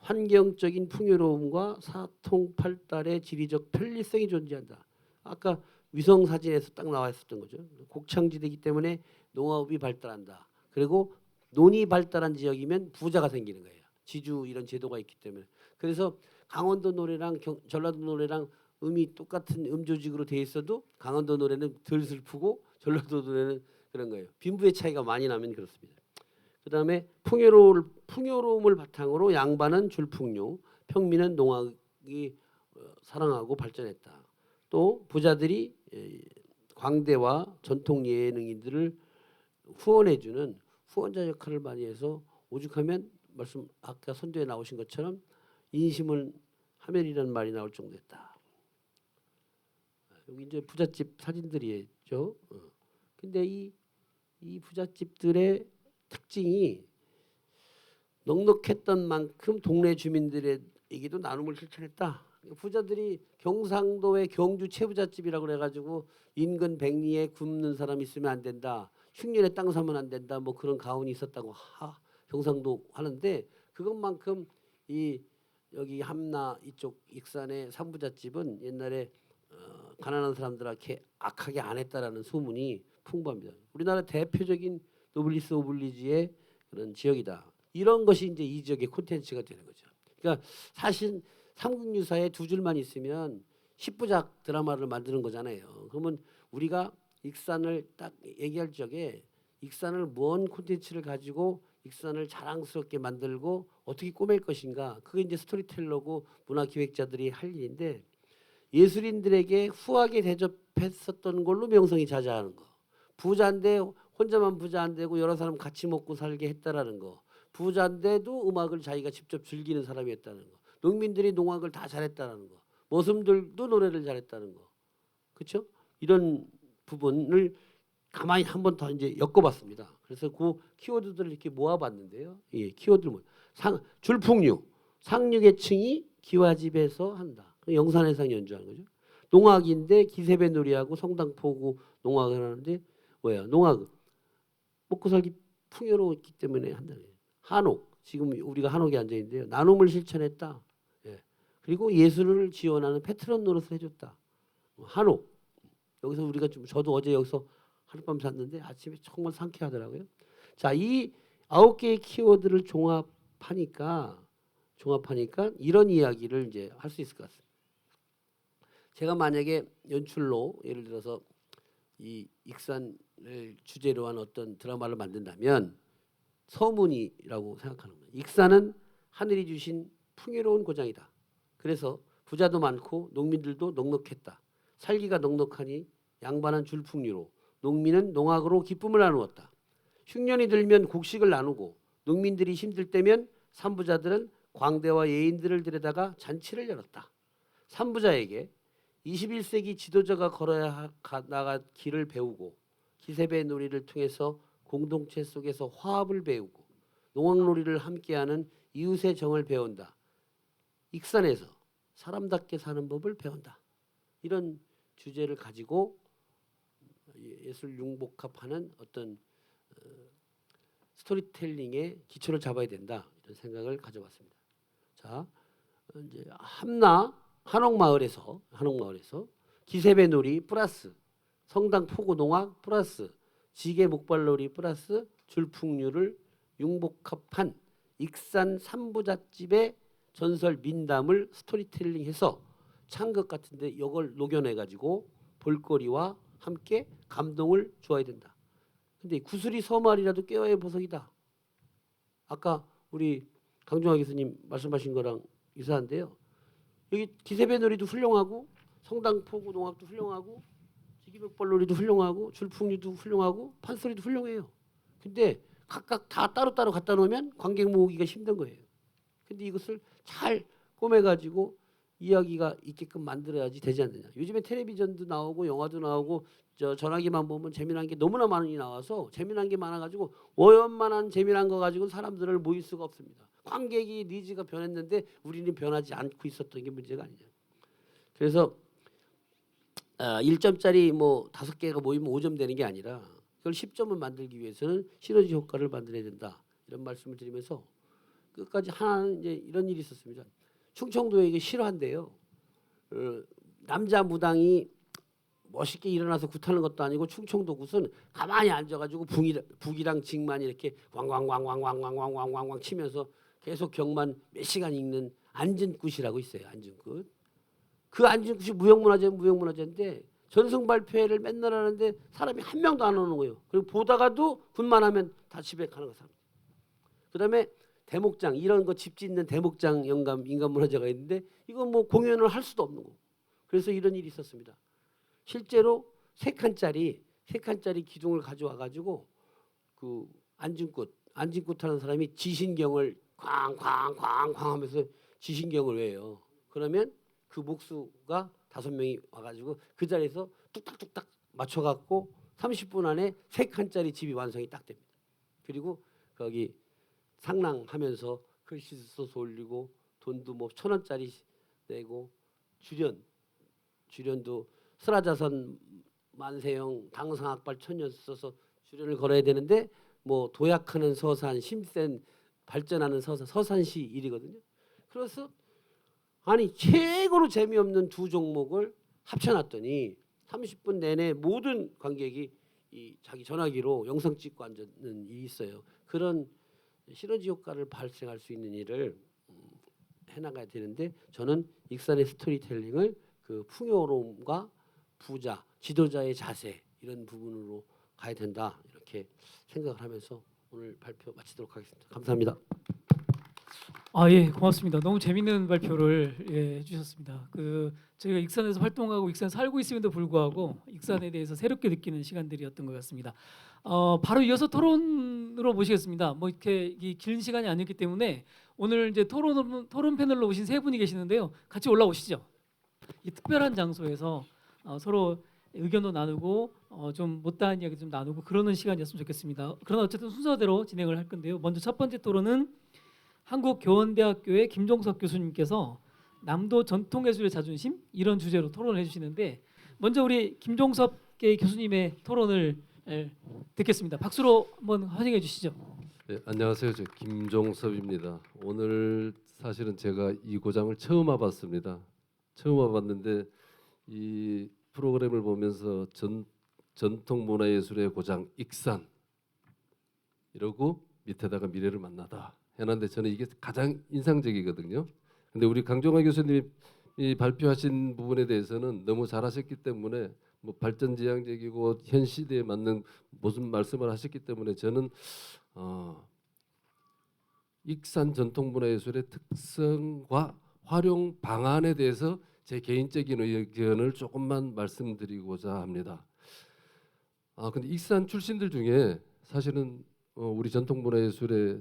환경적인 풍요로움과 사통팔달의 지리적 편리성이 존재한다. 아까 위성 사진에서 딱 나와 있었던 거죠. 곡창지대이기 때문에 농업이 발달한다. 그리고 논이 발달한 지역이면 부자가 생기는 거예요. 지주 이런 제도가 있기 때문에. 그래서 강원도 노래랑 전라도 노래랑 음이 똑같은 음조직으로 돼 있어도 강원도 노래는 덜 슬프고 전라도 노래는 그런 거예요. 빈부의 차이가 많이 나면 그렇습니다. 그다음에 풍요로움을 바탕으로 양반은 줄풍류, 평민은 농악이 사랑하고 발전했다. 또 부자들이 광대와 전통 예능인들을 후원해주는 후원자 역할을 많이 해서 오죽하면 말씀 아까 선도에 나오신 것처럼 인심은 하멜이라는 말이 나올 정도였다. 여기 이제 부잣집 사진들이죠. 근데 이 부잣집들의 특징이 넉넉했던 만큼 동네 주민들에게도 나눔을 실천했다. 부자들이 경상도의 경주 최부잣집이라고 그래가지고 인근 백리에 굶는 사람 있으면 안 된다. 흉년에 땅 사면 안 된다. 뭐 그런 가훈이 있었다고 경상도 하는데 그것만큼 이 여기 함나 이쪽 익산의 삼부잣집은 옛날에 가난한 사람들한테 악하게 안 했다라는 소문이 풍부합니다. 우리나라 대표적인 노블리스 오블리지의 그런 지역이다. 이런 것이 이제 이 지역의 콘텐츠가 되는 거죠. 그러니까 사실 삼국유사에 2줄만 있으면 10부작 드라마를 만드는 거잖아요. 그러면 우리가 익산을 딱 얘기할 적에 익산을 뭔 콘텐츠를 가지고 익산을 자랑스럽게 만들고 어떻게 꾸밀 것인가. 그게 이제 스토리텔러고 문화기획자들이 할 일인데 예술인들에게 후하게 대접했었던 걸로 명성이 자자하는 거. 부자인데 혼자만 부자 안 되고 여러 사람 같이 먹고 살게 했다라는 거. 부자인데도 음악을 자기가 직접 즐기는 사람이었다는 거. 농민들이 농악을 다 잘했다는 거. 머슴들도 노래를 잘했다는 거. 그렇죠? 이런 부분을 가만히 한번 더 이제 엮어봤습니다. 그래서 그 키워드들을 이렇게 모아봤는데요. 예, 키워드를 줄풍류, 상류계층이 기와집에서 한다. 영산해상 연주하는 거죠. 농악인데 기세배 놀이하고 성당포구 농악을 하는데 뭐야? 농악 먹고 살기 풍요로웠기 때문에 한다는 거예요. 한옥, 지금 우리가 한옥에 앉아 있는데요. 나눔을 실천했다. 예. 그리고 예술을 지원하는 패트런 노릇을 해줬다. 한옥. 여기서 우리가 좀 저도 어제 여기서 하룻밤 잤는데 아침에 정말 상쾌하더라고요. 자, 이 9개의 키워드를 종합하니까 이런 이야기를 이제 할 수 있을 것 같습니다. 제가 만약에 연출로 예를 들어서 이 익산을 주제로 한 어떤 드라마를 만든다면 서문이라고 생각하는 거예요. 익산은 하늘이 주신 풍요로운 고장이다. 그래서 부자도 많고 농민들도 넉넉했다. 살기가 넉넉하니 양반은 줄풍류로 농민은 농악으로 기쁨을 나누었다. 흉년이 들면 곡식을 나누고 농민들이 힘들 때면 삼부자들은 광대와 예인들을 데려다가 잔치를 열었다. 삼부자에게 21세기 지도자가 걸어야 나갈 길을 배우고 기세배 놀이를 통해서 공동체 속에서 화합을 배우고 농악놀이를 함께하는 이웃의 정을 배운다. 익산에서 사람답게 사는 법을 배운다. 이런 주제를 가지고 예술 융복합하는 어떤 스토리텔링의 기초를 잡아야 된다. 이런 생각을 가져봤습니다. 자, 이제 한옥마을에서 기세배 놀이 플러스 성당 포구 농악 플러스 지게 목발놀이 플러스 줄풍류를 융복합한 익산 삼부잣집의 전설 민담을 스토리텔링해서 창극 같은데 이걸 녹여내 가지고 볼거리와 함께 감동을 주어야 된다. 근데 구슬이 서말이라도 깨어야 보석이다. 아까 우리 강종화 교수님 말씀하신 거랑 유사한데요. 여기 기세배 놀이도 훌륭하고 성당포구 농악도 훌륭하고 지기백발놀이도 훌륭하고 줄풍류도 훌륭하고 판소리도 훌륭해요. 근데 각각 다 따로따로 갖다 놓으면 관객 모으기가 힘든 거예요. 근데 이것을 잘 꼬매가지고 이야기가 있게끔 만들어야지 되지 않느냐. 요즘에 텔레비전도 나오고 영화도 나오고 저 전화기만 보면 재미난 게 너무나 많이 나와서 재미난 게 많아가지고 오염만한 재미난 거 가지고 사람들을 모일 수가 없습니다. 관객이 니즈가 변했는데 우리는 변하지 않고 있었던 게 문제가 아니냐. 그래서 1점짜리 뭐 5개가 모이면 5점 되는 게 아니라 그걸 10점을 만들기 위해서는 시너지 효과를 만들어야 된다. 이런 말씀을 드리면서 끝까지 하나는 이제 이런 일이 있었습니다. 충청도에 이게 실화인데요. 남자 무당이 멋있게 일어나서 굿하는 것도 아니고 충청도 굿은 가만히 앉아가지고 북이랑 직만 이렇게 왕왕왕왕왕왕왕왕왕 치면서 계속 경만 몇 시간 읽는 안진굿이라고 있어요. 안진굿. 그 안진굿이 무형문화재인데 전승 발표회를 맨날 하는데 사람이 한 명도 안 오는 거예요. 그리고 보다가도 굿만 하면 다 집에 가는 거 사람. 그다음에 대목장 이런 거 집 짓는 대목장 영감 인간문화재가 있는데 이건 뭐 공연을 할 수도 없는 거고. 그래서 이런 일이 있었습니다. 실제로 3칸짜리 기둥을 가져와 가지고 그 안진굿 하는 사람이 지신경을 쾅쾅쾅쾅 하면서 지신경을 외요. 그러면 그 목수가 5명이 와가지고 그 자리에서 뚝딱뚝딱 맞춰갖고 30분 안에 3칸짜리 집이 완성이 딱 됩니다. 그리고 거기 상랑하면서 글씨 써서 올리고 돈도 뭐 1,000원짜리 내고 주련도 설화자선 만세형 당상악발 천년 써서 주련을 걸어야 되는데 뭐 도약하는 서산 심센 발전하는 서산시 일이거든요. 그래서 아니 최고로 재미없는 두 종목을 합쳐놨더니 30분 내내 모든 관객이 이 자기 전화기로 영상 찍고 앉는 일이 있어요. 그런 시너지 효과를 발생할 수 있는 일을 해나가야 되는데 저는 익산의 스토리텔링을 그 풍요로움과 부자, 지도자의 자세 이런 부분으로 가야 된다 이렇게 생각을 하면서 오늘 발표 마치도록 하겠습니다. 감사합니다. 예, 고맙습니다. 너무 재밌는 발표를 해주셨습니다. 저희가 익산에서 활동하고 익산 살고 있음에도 불구하고 익산에 대해서 새롭게 느끼는 시간들이었던 것 같습니다. 바로 이어서 토론으로 모시겠습니다. 뭐 이렇게 긴 시간이 아니기 때문에 오늘 이제 토론 패널로 오신 3분이 계시는데요. 같이 올라오시죠. 이 특별한 장소에서 서로 의견도 나누고 좀 못다한 이야기 좀 나누고 그러는 시간이었으면 좋겠습니다. 그러나 어쨌든 순서대로 진행을 할 건데요. 먼저 첫 번째 토론은 한국교원대학교의 김종석 교수님께서 남도 전통예술의 자존심 이런 주제로 토론을 해주시는데 먼저 우리 김종석 교수님의 토론을 듣겠습니다. 박수로 한번 환영해 주시죠. 네, 안녕하세요. 저 김종섭입니다. 오늘 사실은 제가 이 고장을 처음 와봤습니다. 처음 와봤는데 이 프로그램을 보면서 전통문화예술의 고장 익산 이러고 밑에다가 미래를 만나다 해놨는데 저는 이게 가장 인상적이거든요. 근데 우리 강종화 교수님이 발표하신 부분에 대해서는 너무 잘하셨기 때문에 뭐 발전지향적이고 현 시대에 맞는 무슨 말씀을 하셨기 때문에 저는 익산 전통문화예술의 특성과 활용 방안에 대해서 제 개인적인 의견을 조금만 말씀드리고자 합니다. 근데 익산 출신들 중에 사실은 우리 전통문화예술에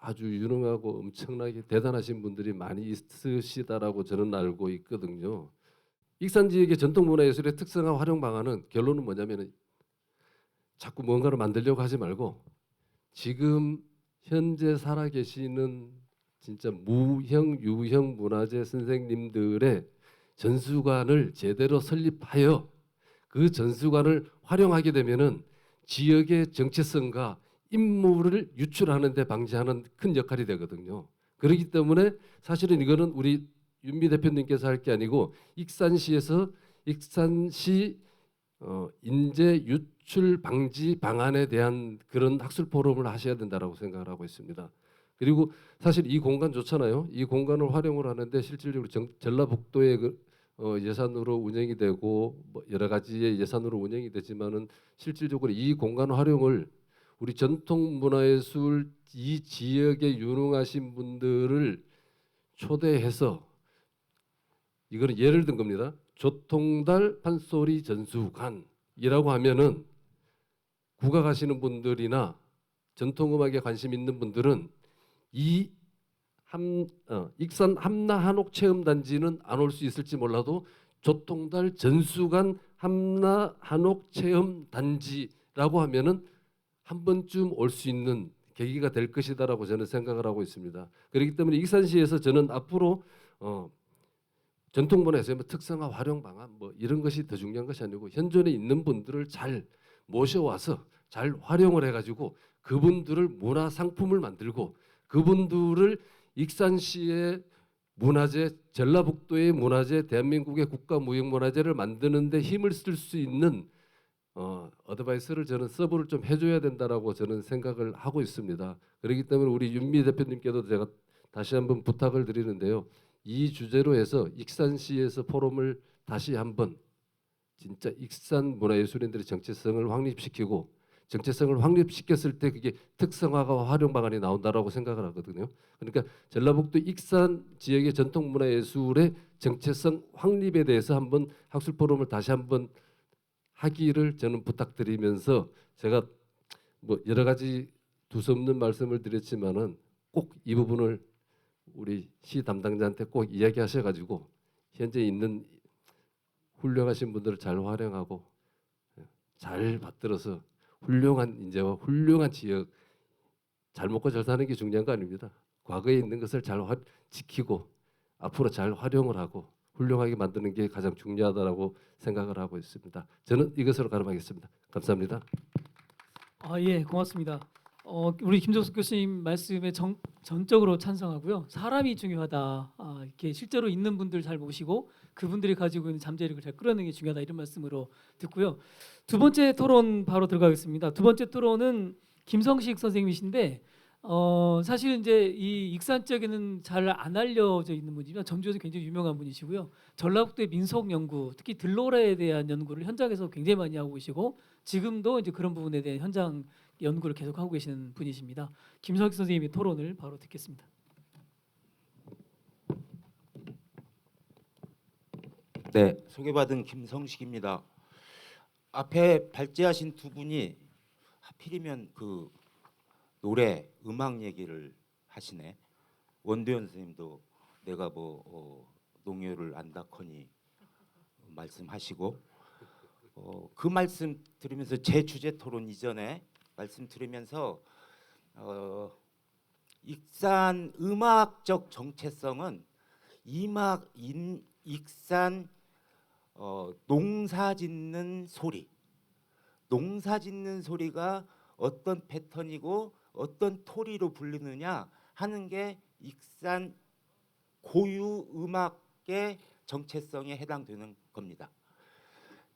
아주 유능하고 엄청나게 대단하신 분들이 많이 있으시다라고 저는 알고 있거든요. 익산 지역의 전통문화예술의 특성과 활용 방안은 결론은 뭐냐면은 자꾸 뭔가를 만들려고 하지 말고 지금 현재 살아계시는 진짜 무형 유형 문화재 선생님들의 전수관을 제대로 설립하여 그 전수관을 활용하게 되면은 지역의 정체성과 인물을 유출하는 데 방지하는 큰 역할이 되거든요. 그렇기 때문에 사실은 이거는 우리 윤미 대표님께서 할 게 아니고 익산시에서 익산시 인재 유출 방지 방안에 대한 그런 학술 포럼을 하셔야 된다라고 생각을 하고 있습니다. 그리고 사실 이 공간 좋잖아요. 이 공간을 활용을 하는데 실질적으로 전라북도의 예산으로 운영이 되고 뭐 여러 가지의 예산으로 운영이 되지만은 실질적으로 이 공간 활용을 우리 전통문화예술 이 지역에 유능하신 분들을 초대해서 이거는 예를 든 겁니다. 조통달 판소리 전수관이라고 하면은 국악하시는 분들이나 전통음악에 관심 있는 분들은 이 익산 함나 한옥 체험단지는 안 올 수 있을지 몰라도 조통달 전수관 함나 한옥 체험단지라고 하면은 한 번쯤 올 수 있는 계기가 될 것이다라고 저는 생각을 하고 있습니다. 그렇기 때문에 익산시에서 저는 앞으로 전통문화에서 뭐 특성화 활용 방안 뭐 이런 것이 더 중요한 것이 아니고 현존에 있는 분들을 잘 모셔와서 잘 활용을 해가지고 그분들을 문화 상품을 만들고 그분들을 익산시의 문화재, 전라북도의 문화재, 대한민국의 국가무형문화재를 만드는데 힘을 쓸 수 있는 어드바이스를 저는 서브를 좀 해줘야 된다라고 저는 생각을 하고 있습니다. 그렇기 때문에 우리 윤미 대표님께도 제가 다시 한번 부탁을 드리는데요. 이 주제로 해서 익산시에서 포럼을 다시 한번 진짜 익산 문화예술인들의 정체성을 확립시키고 정체성을 확립시켰을 때 그게 특성화가 활용 방안이 나온다라고 생각을 하거든요. 그러니까 전라북도 익산 지역의 전통 문화예술의 정체성 확립에 대해서 한번 학술 포럼을 다시 한번 하기를 저는 부탁드리면서 제가 뭐 여러 가지 두서없는 말씀을 드렸지만은 꼭 이 부분을 우리 시 담당자한테 꼭 이야기하셔가지고 현재 있는 훌륭하신 분들을 잘 활용하고 잘 받들어서 훌륭한 인재와 훌륭한 지역 잘 먹고 잘 사는 게 중요한 거 아닙니다. 과거에 있는 것을 잘 지키고 앞으로 잘 활용을 하고 훌륭하게 만드는 게 가장 중요하다라고 생각을 하고 있습니다. 저는 이것으로 가름하겠습니다. 감사합니다. 예, 고맙습니다. 우리 김종숙 교수님 말씀에 전적으로 찬성하고요. 사람이 중요하다. 이렇게 실제로 있는 분들 잘 모시고 그분들이 가지고 있는 잠재력을 잘 끌어내는 게 중요하다 이런 말씀으로 듣고요. 두 번째 토론 바로 들어가겠습니다. 두 번째 토론은 김성식 선생님이신데 사실 이제 이 익산 쪽에는 잘 안 알려져 있는 분이지만 전주에서 굉장히 유명한 분이시고요. 전라북도의 민속 연구, 특히 들로라에 대한 연구를 현장에서 굉장히 많이 하고 계시고 지금도 이제 그런 부분에 대한 현장 연구를 계속 하고 계시는 분이십니다. 김성식 선생님의 토론을 바로 듣겠습니다. 네, 소개받은 김성식입니다. 앞에 발제하신 두 분이 하필이면 그 노래, 음악 얘기를 하시네. 원도현 선생님도 내가 뭐 농요를 안다커니 말씀하시고 그 말씀 들으면서 제 주제 토론 이전에 말씀 들으면서 익산 음악적 정체성은 익산 농사짓는 소리, 농사짓는 소리가 어떤 패턴이고 어떤 토리로 부르느냐 하는 게 익산 고유 음악의 정체성에 해당되는 겁니다.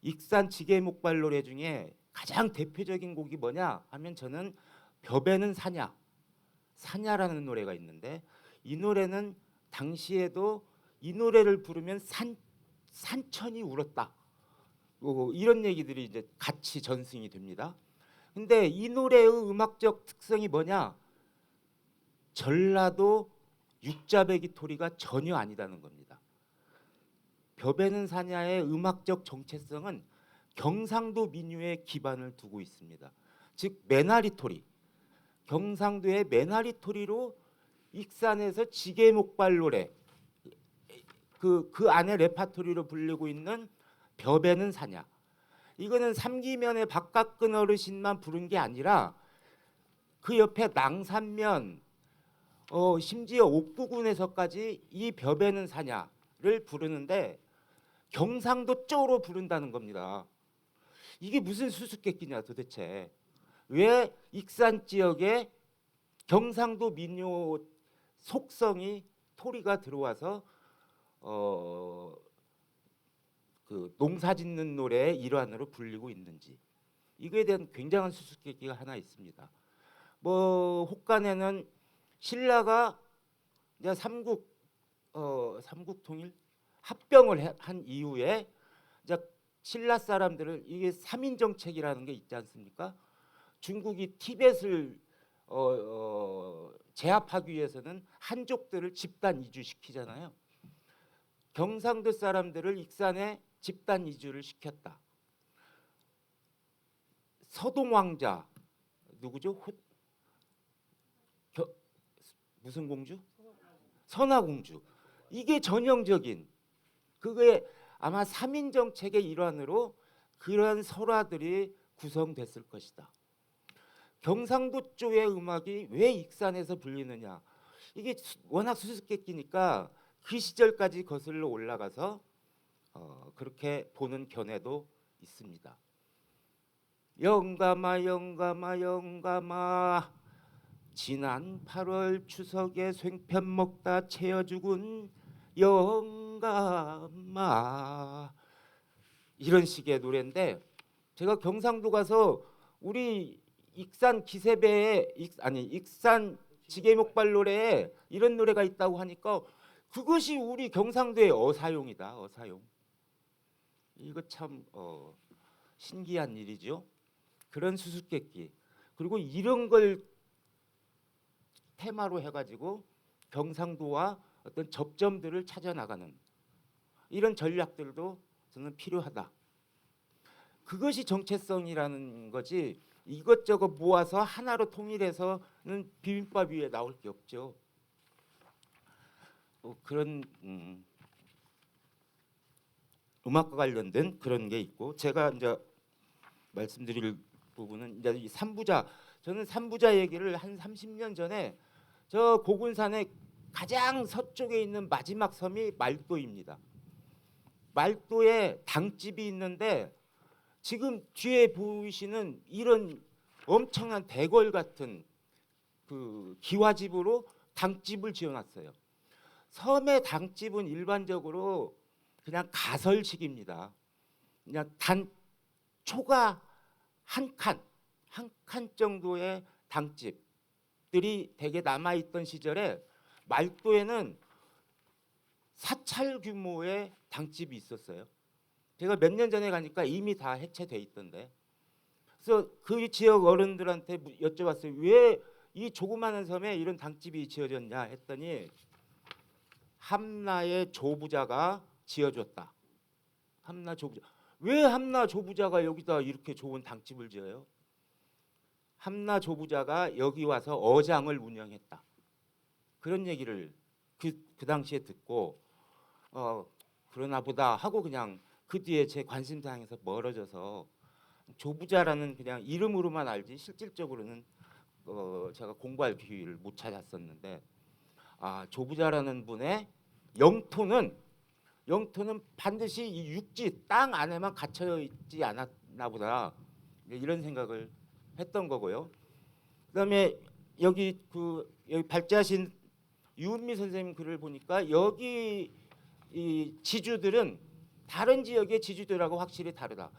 익산 지게목발 노래 중에 가장 대표적인 곡이 뭐냐 하면 저는 벼베는 사냐, 사냐라는 노래가 있는데 이 노래는 당시에도 이 노래를 부르면 산천이 울었다. 이런 얘기들이 이제 같이 전승이 됩니다. 근데 이 노래의 음악적 특성이 뭐냐? 전라도 육자배기 토리가 전혀 아니다는 겁니다. 벼베는 사냐의 음악적 정체성은 경상도 민요에 기반을 두고 있습니다. 즉 매나리 토리, 경상도의 매나리 토리로 익산에서 지게목발 노래 그 안에 레파토리로 불리고 있는 벼베는 사냐. 이거는 삼기면의 박각근 어르신만 부른 게 아니라 그 옆에 낭산면 심지어 옥부군에서까지 이 벼베는 사냐를 부르는데 경상도 쪽으로 부른다는 겁니다. 이게 무슨 수수께끼냐 도대체. 왜 익산 지역에 경상도 민요 속성이 토리가 들어와서 그 농사짓는 노래의 일환으로 불리고 있는지 이거에 대한 굉장한 수수께끼가 하나 있습니다. 뭐 혹간에는 신라가 이제 삼국 통일 합병을 한 이후에 이제 신라 사람들을 이게 삼인 정책이라는 게 있지 않습니까? 중국이 티벳을 제압하기 위해서는 한족들을 집단 이주시키잖아요. 경상도 사람들을 익산에 집단 이주를 시켰다. 서동 왕자 누구죠? 무슨 공주? 선화공주. 이게 전형적인 그게 아마 3인 정책의 일환으로 그런 설화들이 구성됐을 것이다. 경상도 쪽의 음악이 왜 익산에서 불리느냐? 이게 워낙 수수께끼니까 그 시절까지 거슬러 올라가서 그렇게 보는 견해도 있습니다. 영감아 영감아 영감아 지난 8월 추석에 생편 먹다 채여 죽은 영감아 이런 식의 노래인데 제가 경상도 가서 우리 익산 기세배에 익산 지게목발 노래에 이런 노래가 있다고 하니까 그것이 우리 경상도의 어사용이다. 어사용. 이거 참 신기한 일이죠. 그런 수수께끼 그리고 이런 걸 테마로 해가지고 경상도와 어떤 접점들을 찾아 나가는 이런 전략들도 저는 필요하다. 그것이 정체성이라는 거지. 이것저것 모아서 하나로 통일해서는 비빔밥 위에 나올 게 없죠. 그런 음악과 관련된 그런 게 있고 제가 이제 말씀드릴 부분은 이제 이 삼부자. 저는 삼부자 얘기를 한 30년 전에 저 고군산의 가장 서쪽에 있는 마지막 섬이 말도입니다. 말도에 당집이 있는데 지금 뒤에 보이시는 이런 엄청난 대궐 같은 그 기와집으로 당집을 지어놨어요. 섬의 당집은 일반적으로 그냥 가설식입니다. 그냥 단 초가 한 칸 정도의 당집들이 대개 남아있던 시절에 말도에는 사찰 규모의 당집이 있었어요. 제가 몇 년 전에 가니까 이미 다 해체돼 있던데. 그래서 그 지역 어른들한테 여쭤봤어요. 왜 이 조그마한 섬에 이런 당집이 지어졌냐 했더니 함나의 조부자가 지어줬다. 함나 조부자. 왜 함나 조부자가 여기다 이렇게 좋은 당집을 지어요? 함나 조부자가 여기 와서 어장을 운영했다. 그런 얘기를 그 당시에 듣고 그러나 보다 하고 그냥 그 뒤에 제 관심사항에서 멀어져서 조부자라는 그냥 이름으로만 알지 실질적으로는 제가 공부할 기회를 못 찾았었는데 조부자라는 분의 영토는 반드시 이 육지 땅 안에만 갇혀 있지 않았나 보다 이런 생각을 했던 거고요. 그다음에 여기 발제하신 유은미 선생님 글을 보니까 여기 이 지주들은 다른 지역의 지주들하고 확실히 다르다.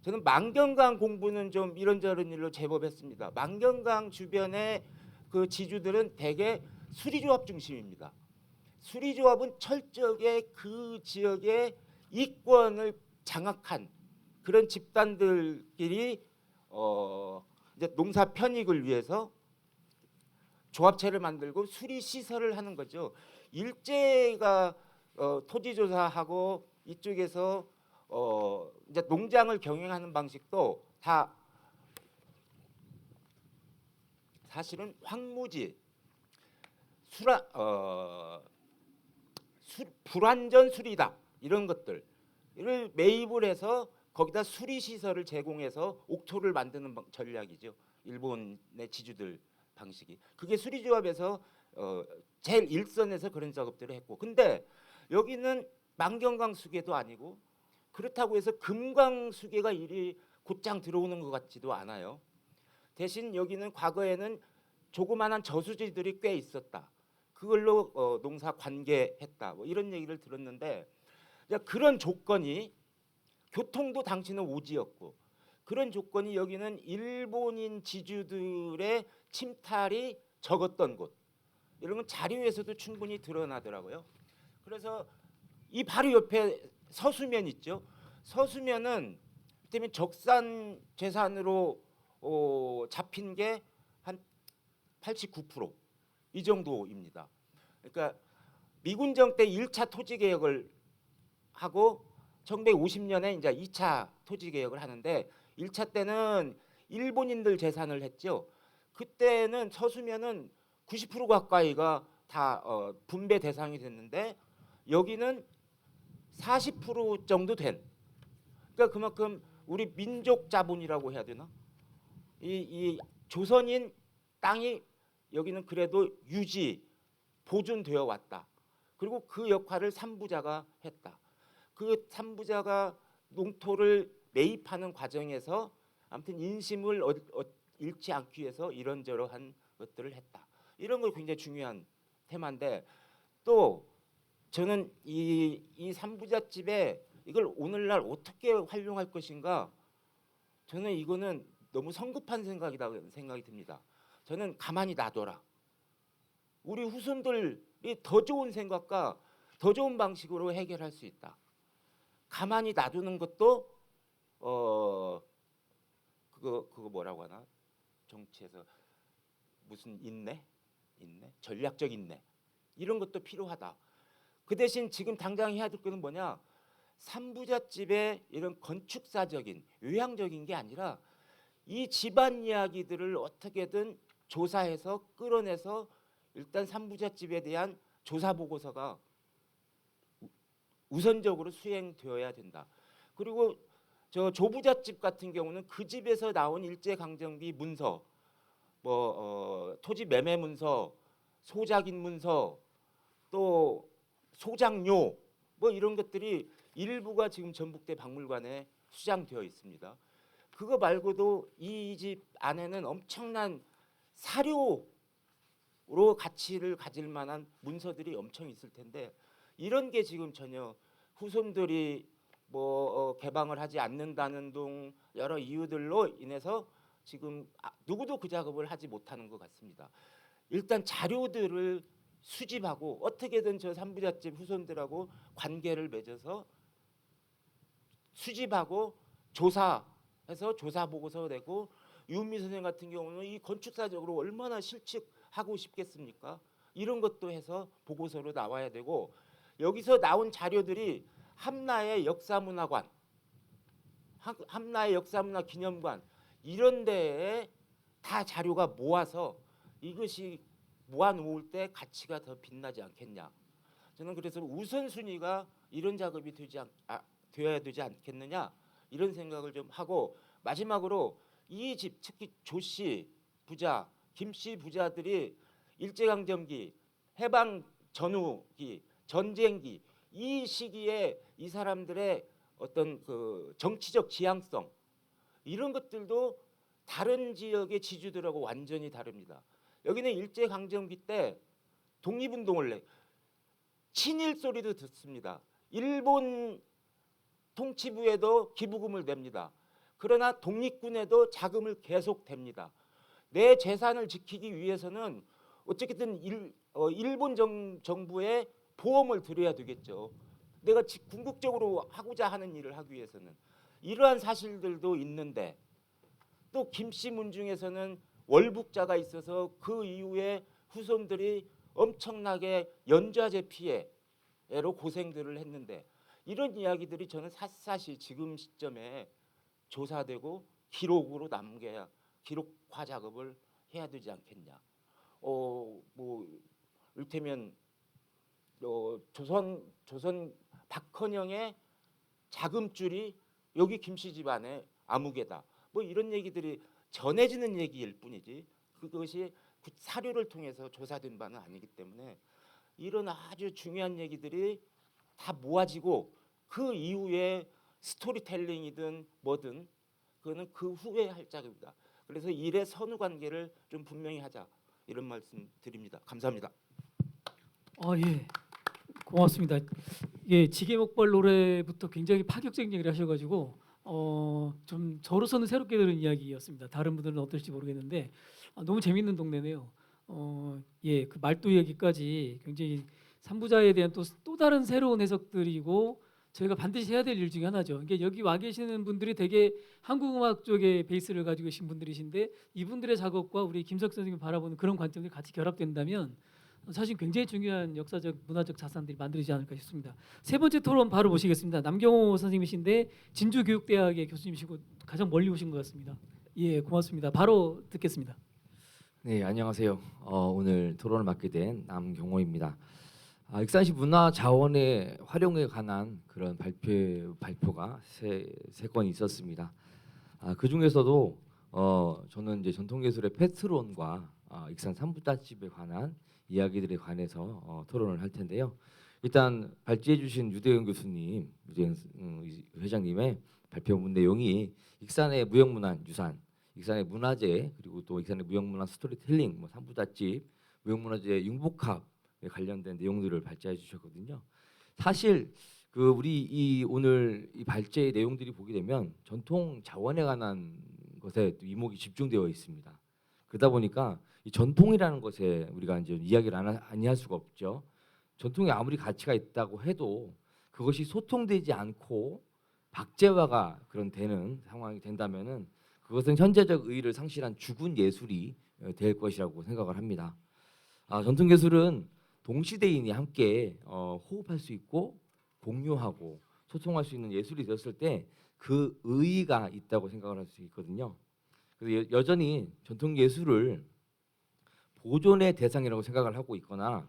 저는 만경강 공부는 좀 이런저런 일로 제법 했습니다. 만경강 주변의 그 지주들은 대개 수리조합 중심입니다. 수리조합은 철저하게 그 지역의 이권을 장악한 그런 집단들끼리 이제 농사 편익을 위해서 조합체를 만들고 수리 시설을 하는 거죠. 일제가 토지 조사하고 이쪽에서 이제 농장을 경영하는 방식도 다 사실은 황무지, 불완전 수리다 이런 것들을 매입을 해서 거기다 수리 시설을 제공해서 옥토를 만드는 전략이죠. 일본의 지주들 방식이. 그게 수리조합에서 제일 일선에서 그런 작업들을 했고, 근데 여기는 만경강 수계도 아니고 그렇다고 해서 금강 수계가 이리 곧장 들어오는 것 같지도 않아요. 대신 여기는 과거에는 조그마한 저수지들이 꽤 있었다. 그걸로 농사 관계했다. 뭐 이런 얘기를 들었는데 그런 조건이 교통도 당시는 오지였고 그런 조건이 여기는 일본인 지주들의 침탈이 적었던 곳 이런 건 자료에서도 충분히 드러나더라고요. 그래서 이 바로 옆에 서수면 있죠. 서수면은 그때면 적산 재산으로 잡힌 게 한 89%이 정도입니다. 그러니까 미군정 때 1차 토지 개혁을 하고 1950년에 이제 2차 토지 개혁을 하는데 1차 때는 일본인들 재산을 했죠. 그때는 서수면은 90% 가까이가 다 분배 대상이 됐는데 여기는 40% 정도 된. 그러니까 그만큼 우리 민족 자본이라고 해야 되나? 이 조선인 땅이 여기는 그래도 유지 보존되어 왔다. 그리고 그 역할을 삼부자가 했다. 그 삼부자가 농토를 매입하는 과정에서 아무튼 인심을 잃지 않기 위해서 이런저런한 것들을 했다. 이런 거 굉장히 중요한 테마인데 또 저는 이 삼부잣집에 이걸 오늘날 어떻게 활용할 것인가 저는 이거는 너무 성급한 생각이다 생각이 듭니다. 저는 가만히 놔둬라. 우리 후손들이 더 좋은 생각과 더 좋은 방식으로 해결할 수 있다. 가만히 놔두는 것도 그거 뭐라고 하나? 정치에서 무슨 인내, 전략적 인내 이런 것도 필요하다. 그 대신 지금 당장 해야 될 것은 뭐냐? 삼부잣집의 이런 건축사적인 외향적인 게 아니라 이 집안 이야기들을 어떻게든 조사해서 끌어내서 일단 삼부잣집에 대한 조사 보고서가 우선적으로 수행되어야 된다. 그리고 저 조부잣집 같은 경우는 그 집에서 나온 일제강점기 문서, 토지 매매 문서, 소작인 문서, 또 소장료 뭐 이런 것들이 일부가 지금 전북대 박물관에 수장되어 있습니다. 그거 말고도 이 집 안에는 엄청난 사료로 가치를 가질 만한 문서들이 엄청 있을 텐데 이런 게 지금 전혀 후손들이 개방을 하지 않는다는 등 여러 이유들로 인해서 지금 누구도 그 작업을 하지 못하는 것 같습니다. 일단 자료들을 수집하고 어떻게든 저 삼부잣집 후손들하고 관계를 맺어서 수집하고 조사해서 조사 보고서 내고 유미 선생 같은 경우는 이 건축사적으로 얼마나 실측하고 싶겠습니까? 이런 것도 해서 보고서로 나와야 되고 여기서 나온 자료들이 함라의 역사문화관, 함라의 역사문화기념관 이런 데에 다 자료가 모아서 이것이 모아놓을 때 가치가 더 빛나지 않겠냐. 저는 그래서 우선순위가 이런 작업이 되어야 되지 않겠느냐 이런 생각을 좀 하고 마지막으로 이 집 특히 조씨 부자, 김씨 부자들이 일제강점기, 해방 전후기, 전쟁기 이 시기에 이 사람들의 어떤 그 정치적 지향성 이런 것들도 다른 지역의 지주들하고 완전히 다릅니다. 여기는 일제강점기 때 독립운동을 친일 소리도 듣습니다. 일본 통치부에도 기부금을 냅니다. 그러나 독립군에도 자금을 계속 댑니다. 내 재산을 지키기 위해서는 어쨌든 일본 정부에 보험을 들여야 되겠죠. 내가 궁극적으로 하고자 하는 일을 하기 위해서는 이러한 사실들도 있는데 또 김씨 문중에서는 월북자가 있어서 그 이후에 후손들이 엄청나게 연좌제 피해로 고생들을 했는데 이런 이야기들이 저는 샅샅이 지금 시점에 조사되고 기록으로 남겨야 기록화 작업을 해야 되지 않겠냐. 이를테면 조선 박헌영의 자금줄이 여기 김씨 집안의 아무개다. 뭐 이런 얘기들이 전해지는 얘기일 뿐이지 그것이 사료를 통해서 조사된 바는 아니기 때문에 이런 아주 중요한 얘기들이 다 모아지고 그 이후에 스토리텔링이든 뭐든 그거는 그 후에 할 작업이다. 그래서 일의 선후 관계를 좀 분명히 하자 이런 말씀 드립니다. 감사합니다. 예. 고맙습니다. 예, 지게목발 노래부터 굉장히 파격적인 얘기를 하셔가지고 좀 저로서는 새롭게 들은 이야기였습니다. 다른 분들은 어떨지 모르겠는데 너무 재밌는 동네네요. 예, 그 말도 이야기까지 굉장히 삼부자에 대한 또 다른 새로운 해석들이고 저희가 반드시 해야 될 일 중에 하나죠. 그러니까 여기 와 계시는 분들이 되게 한국음악 쪽에 베이스를 가지고 계신 분들이신데 이분들의 작업과 우리 김석 선생님이 바라보는 그런 관점들이 같이 결합된다면 사실 굉장히 중요한 역사적 문화적 자산들이 만들어지지 않을까 싶습니다. 세 번째 토론 바로 모시겠습니다. 남경호 선생님이신데 진주교육대학의 교수님이시고 가장 멀리 오신 것 같습니다. 예, 고맙습니다. 바로 듣겠습니다. 네, 안녕하세요. 오늘 토론을 맡게 된 남경호입니다. 익산시 문화자원의 활용에 관한 그런 발표가 세 건이 있었습니다. 그 중에서도 저는 이제 전통예술의 페트론과 익산 삼부잣집에 관한 이야기들에 관해서 토론을 할 텐데요. 일단 발제해주신 유대영 교수님, 유대영 회장님의 발표문 내용이 익산의 무형문화유산, 익산의 문화재, 그리고 또 익산의 무형문화 스토리텔링, 뭐 삼부잣집, 무형문화재 융복합에 관련된 내용들을 발제해 주셨거든요. 사실 그 우리 이 오늘 이 발제의 내용들이 보게 되면 전통 자원에 관한 것에 또 이목이 집중되어 있습니다. 그러다 보니까 이 전통이라는 것에 우리가 이제 이야기를 안 할 수가 없죠. 전통에 아무리 가치가 있다고 해도 그것이 소통되지 않고 박제화가 그런 되는 상황이 된다면은 그것은 현재적 의의를 상실한 죽은 예술이 될 것이라고 생각을 합니다. 전통 예술은 동시대인이 함께 호흡할 수 있고 공유하고 소통할 수 있는 예술이 되었을 때 그 의의가 있다고 생각을 할 수 있거든요. 그래서 여전히 전통 예술을 보존의 대상이라고 생각을 하고 있거나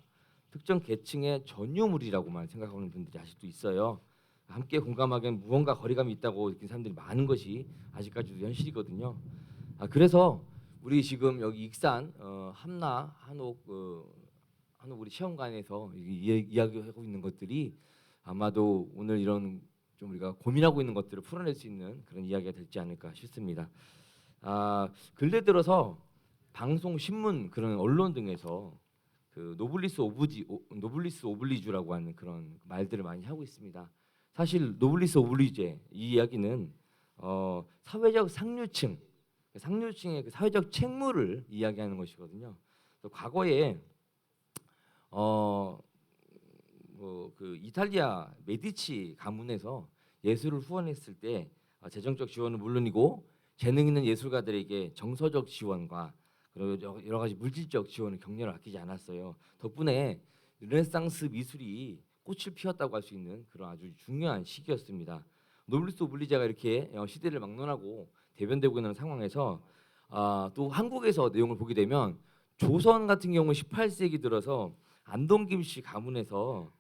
특정 계층의 전유물이라고만 생각하는 분들이 아직도 있어요. 함께 공감하기엔 무언가 거리감이 있다고 느낀 사람들이 많은 것이 아직까지도 현실이거든요. 그래서 우리 지금 여기 익산 함나 한옥 우리 체험관에서 이야기하고 있는 것들이 아마도 오늘 이런 좀 우리가 고민하고 있는 것들을 풀어낼 수 있는 그런 이야기가 되지 않을까 싶습니다. 근래 들어서 방송, 신문, 그런 언론 등에서 그 노블리스 오블리주라고 하는 그런 말들을 많이 하고 있습니다. 사실 노블리스 오블리제 이 이야기는 사회적 상류층의 그 사회적 책무를 이야기하는 것이거든요. 그래서 과거에 그 이탈리아 메디치 가문에서 예술을 후원했을 때 재정적 지원은 물론이고 재능 있는 예술가들에게 정서적 지원과 그리고 여러 가지 물질적 지원을 격려를 아끼지 않았어요. 덕분에 르네상스 미술이 꽃을 피웠다고 할 수 있는 그런 아주 중요한 시기였습니다. 노블리스 오블리제가 이렇게 시대를 막론하고 대변되고 있는 상황에서 또 한국에서 내용을 보게 되면 조선 같은 경우 18세기 들어서 안동김씨 가문에서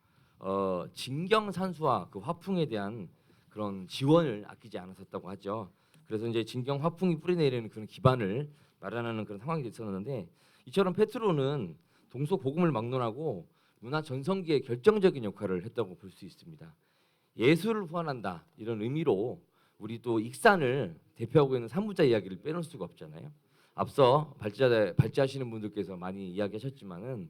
진경산수와 그 화풍에 대한 그런 지원을 아끼지 않았었다고 하죠. 그래서 이제 진경 화풍이 뿌리내리는 그런 기반을 마련하는 그런 상황이 됐었는데 이처럼 페트로는 동서 고금을 막론하고 문화 전성기의 결정적인 역할을 했다고 볼 수 있습니다. 예술을 후원한다 이런 의미로 우리 또 익산을 대표하고 있는 삼부자 이야기를 빼놓을 수가 없잖아요. 앞서 발제하시는 분들께서 많이 이야기하셨지만은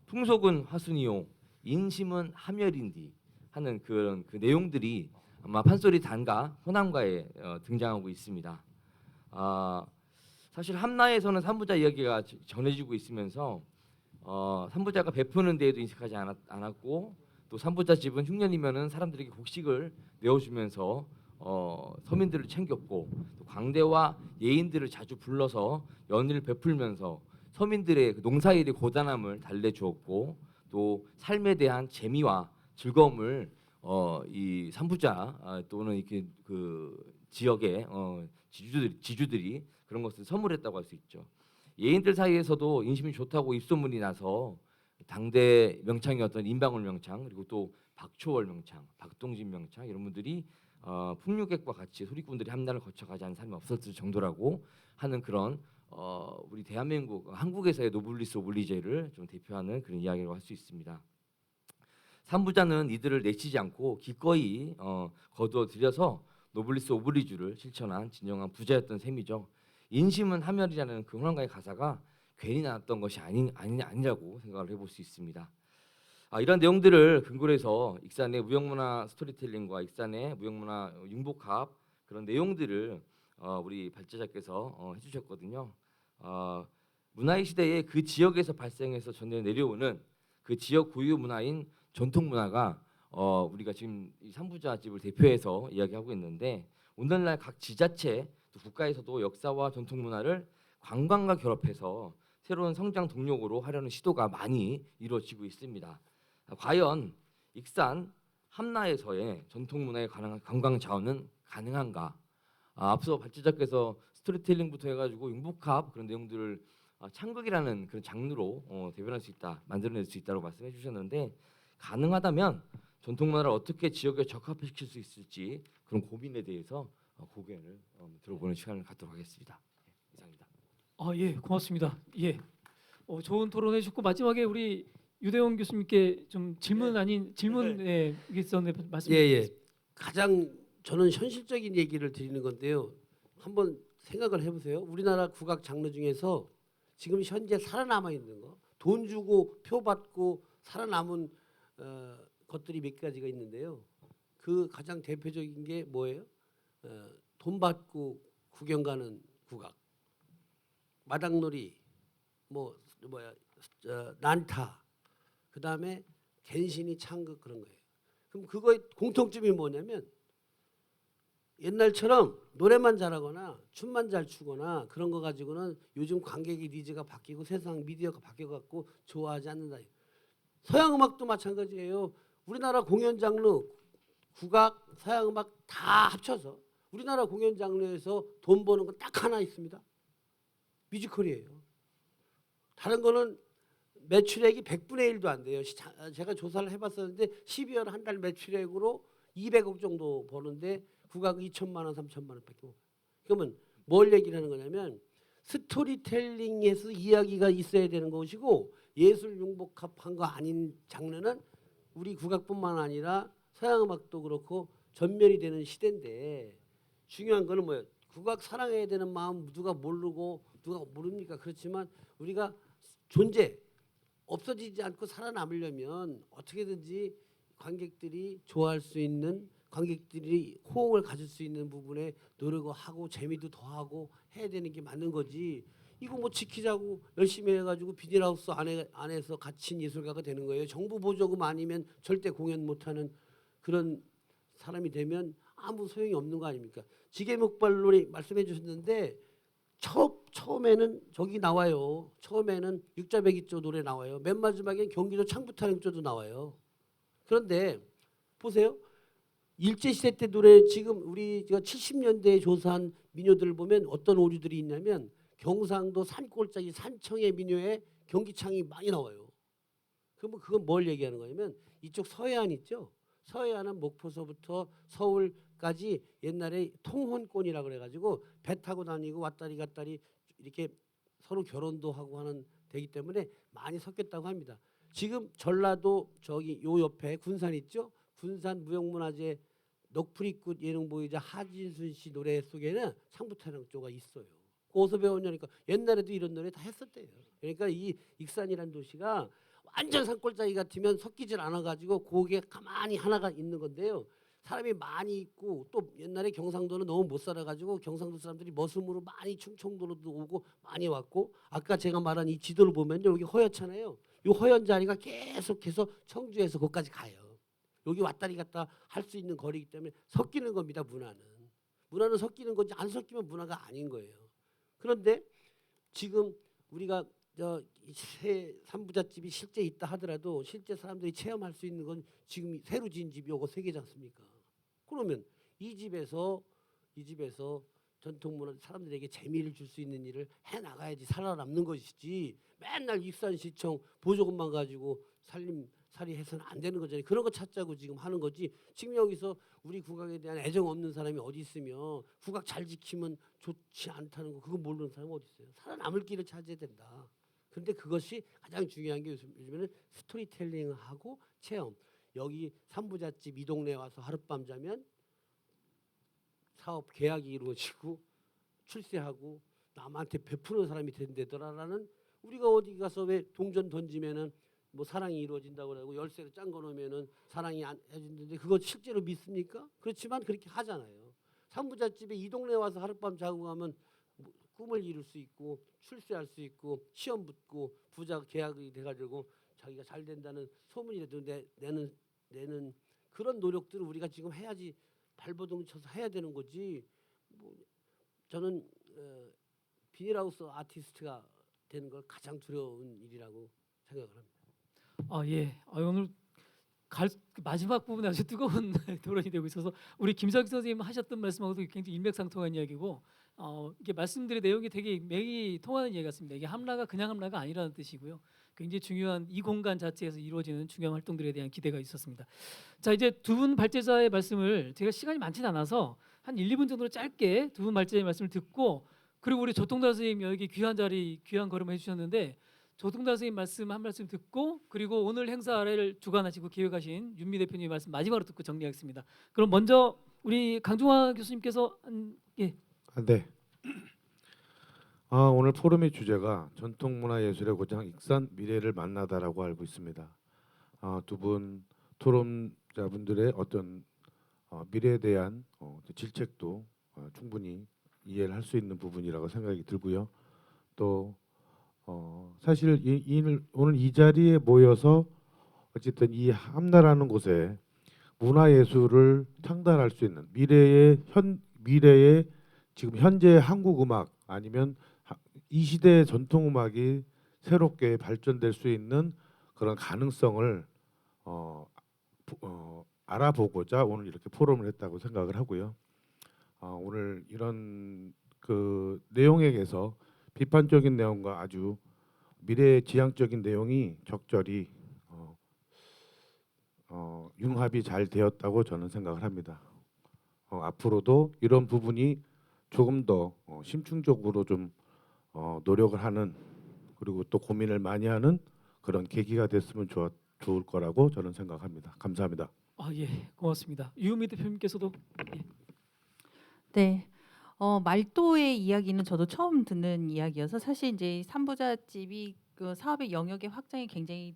풍속은 화순이요 인심은 함열인디 하는 그 내용들이 아마 판소리 단가 호남가에 등장하고 있습니다. 사실 함나에서는 삼부자 이야기가 전해지고 있으면서 삼부자가 베푸는 데에도 인식하지 않았고 또 삼부자 집은 흉년이면은 사람들에게 곡식을 내어주면서 서민들을 챙겼고 또 광대와 예인들을 자주 불러서 연을 베풀면서 서민들의 농사일의 고단함을 달래주었고 또 삶에 대한 재미와 즐거움을 이 삼부자 또는 이렇게 그 지역의 지주들이 그런 것을 선물했다고 할 수 있죠. 예인들 사이에서도 인심이 좋다고 입소문이 나서 당대 명창이었던 인방울 명창 그리고 또 박초월 명창, 박동진 명창 이런 분들이 풍류객과 같이 소리꾼들이 함나를 거쳐가지 않은 삶이 없었을 정도라고 하는 그런 우리 대한민국 한국에서의 노블리스 오블리제를 좀 대표하는 그런 이야기라고 할 수 있습니다. 삼부자는 이들을 내치지 않고 기꺼이 거두어 들여서 노블리스 오블리주를 실천한 진정한 부자였던 셈이죠. 인심은 하멸이라는 그 호남가의 가사가 괜히 나왔던 것이 아니라고 생각을 해볼 수 있습니다. 이런 내용들을 근거로 해서 익산의 무형문화 스토리텔링과 익산의 무형문화 융복합 그런 내용들을 우리 발제자께서 해주셨거든요. 문화의 시대에 그 지역에서 발생해서 전해 내려오는 그 지역 고유 문화인 전통 문화가 우리가 지금 이 삼부자 집을 대표해서 이야기하고 있는데 오늘날 각 지자체 또 국가에서도 역사와 전통 문화를 관광과 결합해서 새로운 성장 동력으로 하려는 시도가 많이 이루어지고 있습니다. 과연 익산 함나에서의 전통 문화에 관한 관광 자원은 가능한가? 앞서 발제자께서 스토리텔링부터 해가지고 융복합 그런 내용들을 창극이라는 그런 장르로 대변할 수 있다, 만들어낼 수 있다고 말씀해 주셨는데 가능하다면 전통 문화를 어떻게 지역에 적합시킬 수 있을지 그런 고민에 대해서 고견을 들어보는 시간을 갖도록 하겠습니다. 이상입니다. 예, 고맙습니다. 예, 좋은 토론해 주셨고 마지막에 우리 유대원 교수님께 좀 질문 아닌 질문에 있었는데 말씀. 예. 가장 저는 현실적인 얘기를 드리는 건데요. 한번 생각을 해보세요. 우리나라 국악 장르 중에서 지금 현재 살아남아 있는 거, 돈 주고 표 받고 살아남은 것들이 몇 가지가 있는데요. 그 가장 대표적인 게 뭐예요? 돈 받고 구경 가는 국악, 마당놀이, 난타, 그 다음에 갠신이 창극 그런 거예요. 그럼 그거의 공통점이 뭐냐면 옛날처럼 노래만 잘하거나 춤만 잘 추거나 그런 거 가지고는 요즘 관객의 니즈가 바뀌고 세상 미디어가 바뀌어갖고 좋아하지 않는다. 서양 음악도 마찬가지예요. 우리나라 공연 장르, 국악, 서양 음악 다 합쳐서 우리나라 공연 장르에서 돈 버는 건 딱 하나 있습니다. 뮤지컬이에요. 다른 거는 매출액이 100분의 1도 안 돼요. 제가 조사를 해봤었는데 12월 한 달 매출액으로 200억 정도 버는데 국악 2천만 원, 3천만 원밖에 못. 그러면 뭘 얘기를 하는 거냐면 스토리텔링에서 이야기가 있어야 되는 것이고 예술 융복합한 거 아닌 장르는 우리 국악뿐만 아니라 서양 음악도 그렇고 전멸이 되는 시대인데 중요한 거는 뭐예요? 국악 사랑해야 되는 마음 누가 모르고 누가 모릅니까? 그렇지만 우리가 존재 없어지지 않고 살아남으려면 어떻게든지 관객들이 좋아할 수 있는 관객들이 호응을 가질 수 있는 부분에 노력을 하고 재미도 더하고 해야 되는 게 맞는 거지. 이거 뭐 지키자고 열심히 해가지고 비닐하우스 안에서 갇힌 예술가가 되는 거예요. 정부 보조금 아니면 절대 공연 못하는 그런 사람이 되면 아무 소용이 없는 거 아닙니까? 지게목발론이 말씀해 주셨는데 처음에는 저기 나와요. 처음에는 육자백이조 노래 나와요. 맨 마지막엔 경기도 창부타령조도 나와요. 그런데 보세요. 일제시대 때 노래 지금 우리가 70년대에 조사한 민요들을 보면 어떤 오류들이 있냐면 경상도 산골짜기 산청의 민요에 경기창이 많이 나와요. 그러면 그건 뭘 얘기하는 거냐면 이쪽 서해안 있죠. 서해안은 목포서부터 서울까지 옛날에 통혼권이라고 그래가지고 배 타고 다니고 왔다리 갔다리 이렇게 서로 결혼도 하고 하는 되기 때문에 많이 섞였다고 합니다. 지금 전라도 저기 요 옆에 군산 있죠. 군산 무형문화재 넋풀이꽃 예능보유자 하진순 씨 노래 속에는 창부타령조가 있어요. 어디서 배웠냐니까 옛날에도 이런 노래 다 했었대요. 그러니까 이 익산이라는 도시가 완전 산골짜기 같으면 섞이질 않아가지고 거기에 가만히 하나가 있는 건데요. 사람이 많이 있고 또 옛날에 경상도는 너무 못 살아가지고 경상도 사람들이 머슴으로 많이 충청도로도 오고 많이 왔고 아까 제가 말한 이 지도를 보면요. 여기 허옇잖아요. 이 허연 자리가 계속해서 청주에서 거기까지 가요. 여기 왔다리 갔다 할 수 있는 거리이기 때문에 섞이는 겁니다. 문화는 섞이는 거지 안 섞이면 문화가 아닌 거예요. 그런데 지금 우리가 새 삼부잣집이 실제 있다 하더라도 실제 사람들이 체험할 수 있는 건 지금 새로 지은 집이 요거 세 개지 않습니까? 그러면 이 집에서 전통문화 사람들에게 재미를 줄 수 있는 일을 해나가야지 살아남는 것이지 맨날 익산시청 보조금만 가지고 살림살이 해서는 안 되는 거잖아요. 그런 거 찾자고 지금 하는 거지. 지금 여기서 우리 국악에 대한 애정 없는 사람이 어디 있으며 국악 잘 지키면 좋지 않다는 거 그거 모르는 사람이 어디 있어요. 살아남을 길을 찾아야 된다. 그런데 그것이 가장 중요한 게 요즘에는 스토리텔링하고 체험. 여기 삼부잣집 이 동네에 와서 하룻밤 자면 사업 계약이 이루어지고 출세하고 남한테 베푸는 사람이 된다더라라는 우리가 어디 가서 왜 동전 던지면은 뭐 사랑이 이루어진다고 그러고 열쇠를 짠 거 놓으면은 사랑이 안 해진다는데 그거 실제로 믿습니까? 그렇지만 그렇게 하잖아요. 삼부잣집에 이 동네에 와서 하룻밤 자고 가면 뭐 꿈을 이룰 수 있고 출세할 수 있고 시험 붙고 부자 계약이 돼가지고 자기가 잘 된다는 소문이라도 내는 그런 노력들을 우리가 지금 해야지 발버둥 쳐서 해야 되는 거지. 뭐 저는 비닐하우스 아티스트가 되는 걸 가장 두려운 일이라고 생각을 합니다. 예. 오늘 마지막 부분에 아주 뜨거운 토론이 되고 있어서 우리 김석희 선생님 하셨던 말씀하고도 굉장히 일맥상통한 이야기고 이게 말씀드린 내용이 되게 맥이 통하는 이해 같습니다. 이게 함라가 그냥 함라가 아니라는 뜻이고요. 굉장히 중요한 이 공간 자체에서 이루어지는 중요한 활동들에 대한 기대가 있었습니다. 자, 이제 두 분 발제자의 말씀을 제가 시간이 많지는 않아서 한 1, 2분 정도로 짧게 두 분 발제자의 말씀을 듣고, 그리고 우리 조통달 선생님 여기 귀한 자리 귀한 걸음 해주셨는데 조통달 선생님 말씀 한 말씀 듣고, 그리고 오늘 행사를 주관하시고 기획하신 윤미 대표님 말씀 마지막으로 듣고 정리하겠습니다. 그럼 먼저 우리 강중화 교수님께서 예. 네. 오늘 포럼의 주제가 전통문화예술의 고장 익산 미래를 만나다라고 알고 있습니다. 두 분 토론자분들의 어떤 미래에 대한 질책도 충분히 이해를 할 수 있는 부분이라고 생각이 들고요. 또 사실 오늘 이 자리에 모여서 어쨌든 이 함나라는 곳에 문화예술을 창달할 수 있는 미래의 지금 현재 한국 음악 아니면 이 시대의 전통 음악이 새롭게 발전될 수 있는 그런 가능성을 알아보고자 오늘 이렇게 포럼을 했다고 생각을 하고요. 오늘 이런 그 내용에서 비판적인 내용과 아주 미래지향적인 내용이 적절히 융합이 잘 되었다고 저는 생각을 합니다. 앞으로도 이런 부분이 조금 더 심층적으로 좀 노력을 하는, 그리고 또 고민을 많이 하는 그런 계기가 됐으면 좋을 거라고 저는 생각합니다. 감사합니다. 예, 고맙습니다. 유미 대표님께서도 네. 말도의 이야기는 저도 처음 듣는 이야기여서 사실 이제 삼부자집이 그 사업의 영역의 확장이 굉장히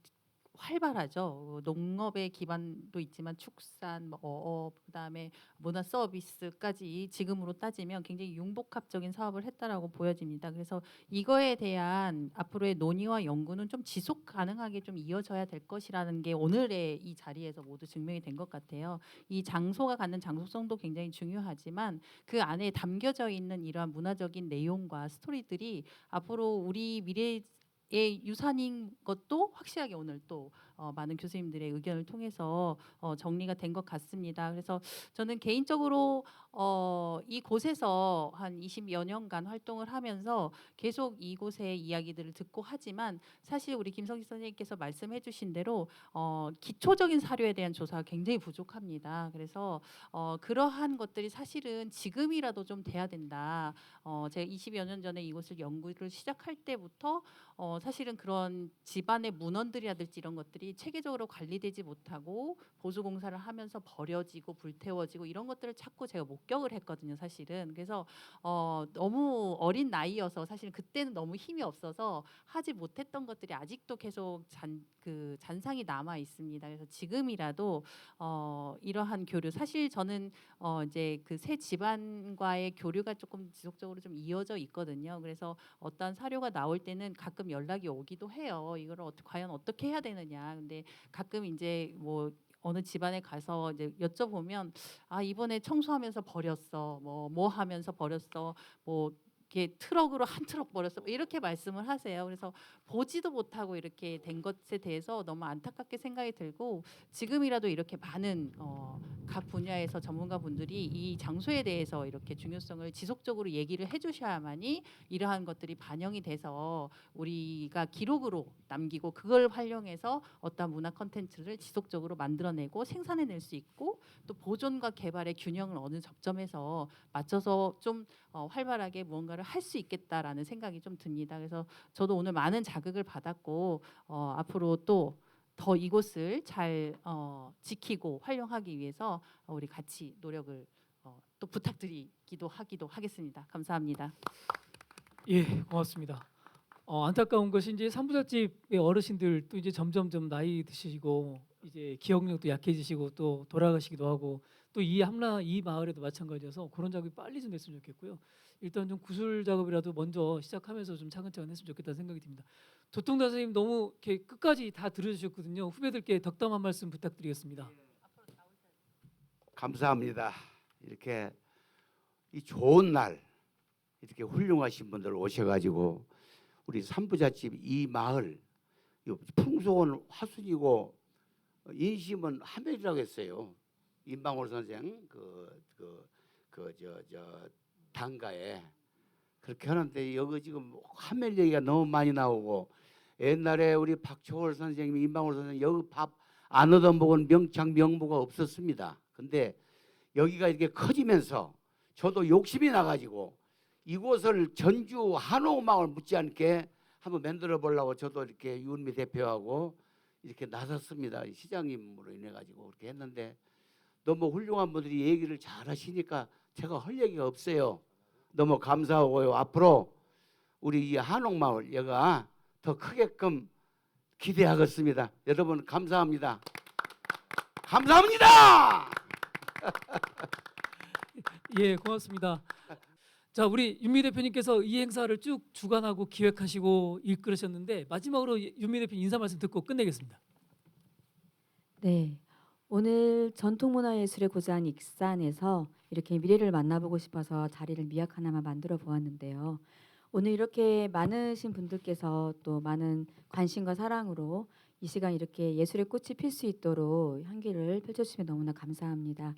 활발하죠. 농업의 기반도 있지만 축산, 뭐 어업, 그다음에 문화 서비스까지 지금으로 따지면 굉장히 융복합적인 사업을 했다라고 보여집니다. 그래서 이거에 대한 앞으로의 논의와 연구는 좀 지속 가능하게 좀 이어져야 될 것이라는 게 오늘의 이 자리에서 모두 증명이 된 것 같아요. 이 장소가 갖는 장소성도 굉장히 중요하지만 그 안에 담겨져 있는 이러한 문화적인 내용과 스토리들이 앞으로 우리 미래의 유산인 것도 확실하게 오늘 또 많은 교수님들의 의견을 통해서 정리가 된 것 같습니다. 그래서 저는 개인적으로 이곳에서 한 20여 년간 활동을 하면서 계속 이곳의 이야기들을 듣고 하지만 사실 우리 김성식 선생님께서 말씀해 주신 대로 기초적인 사료에 대한 조사가 굉장히 부족합니다. 그래서 그러한 것들이 사실은 지금이라도 좀 돼야 된다. 제가 20여 년 전에 이곳을 연구를 시작할 때부터 사실은 그런 집안의 문헌들이라든지 이런 것들이 체계적으로 관리되지 못하고 보수 공사를 하면서 버려지고 불태워지고 이런 것들을 자꾸 제가 목격을 했거든요, 사실은. 그래서 너무 어린 나이여서 사실 그때는 너무 힘이 없어서 하지 못했던 것들이 아직도 계속 잔상이 남아 있습니다. 그래서 지금이라도 이러한 교류, 사실 저는 이제 그 새 집안과의 교류가 조금 지속적으로 좀 이어져 있거든요. 그래서 어떤 사료가 나올 때는 가끔 연락이 오기도 해요. 이걸 과연 어떻게 해야 되느냐. 근데 가끔 이제 뭐 어느 집안에 가서 이제 여쭤보면 이번에 청소하면서 버렸어. 뭐 하면서 버렸어. 뭐 이렇게 트럭으로 한 트럭 버렸어. 이렇게 말씀을 하세요. 그래서 보지도 못하고 이렇게 된 것에 대해서 너무 안타깝게 생각이 들고, 지금이라도 이렇게 많은 각 분야에서 전문가 분들이 이 장소에 대해서 이렇게 중요성을 지속적으로 얘기를 해주셔야만이 이러한 것들이 반영이 돼서 우리가 기록으로 남기고 그걸 활용해서 어떤 문화 콘텐츠를 지속적으로 만들어내고 생산해낼 수 있고, 또 보존과 개발의 균형을 어느 접점에서 맞춰서 좀 활발하게 무언가를 할 수 있겠다라는 생각이 좀 듭니다. 그래서 저도 오늘 많은 자극을 받았고 앞으로 또 더 이곳을 잘 지키고 활용하기 위해서 우리 같이 노력을 또 부탁드리기도 하겠습니다. 감사합니다. 예, 고맙습니다. 안타까운 것이 이제 삼부자집의 어르신들 또 이제 점점점 나이 드시고 이제 기억력도 약해지시고 또 돌아가시기도 하고, 또 이 마을에도 마찬가지여서 그런 작업이 빨리 좀 됐으면 좋겠고요. 일단 좀 구술 작업이라도 먼저 시작하면서 좀 차근차근 했으면 좋겠다는 생각이 듭니다. 조통달 선생님 너무 이렇게 끝까지 다 들어주셨거든요. 후배들께 덕담 한 말씀 부탁드리겠습니다. 감사합니다. 이렇게 이 좋은 날 이렇게 훌륭하신 분들 오셔가지고 우리 삼부잣집 이 마을, 풍속은 화순이고 인심은 하멜이라고 했어요. 임방울 선생 저 단가에 그렇게 하는데 여기 지금 화멜 얘기가 너무 많이 나오고 옛날에 우리 박초월 선생님, 임방울 선생님 여기 밥 안 얻어먹은 명창 명부가 없었습니다. 근데 여기가 이렇게 커지면서 저도 욕심이 나가지고 이곳을 전주 한옥마을 못지않게 한번 만들어 보려고 저도 이렇게 유은미 대표하고 이렇게 나섰습니다. 시장님으로 인해 가지고 그렇게 했는데 너무 훌륭한 분들이 얘기를 잘 하시니까 제가 할 얘기가 없어요. 너무 감사하고요. 앞으로 우리 이 한옥마을 얘가 더 크게끔 기대하겠습니다. 여러분 감사합니다. 감사합니다. 예, 고맙습니다. 자, 우리 윤미 대표님께서 이 행사를 쭉 주관하고 기획하시고 이끌으셨는데 마지막으로 윤미 대표 인사 말씀 듣고 끝내겠습니다. 네, 오늘 전통문화예술의 고장 익산에서 이렇게 미래를 만나보고 싶어서 자리를 미약 하나만 만들어 보았는데요. 오늘 이렇게 많으신 분들께서 또 많은 관심과 사랑으로 이 시간 이렇게 예술의 꽃이 필 수 있도록 향기를 펼쳐주시면 너무나 감사합니다.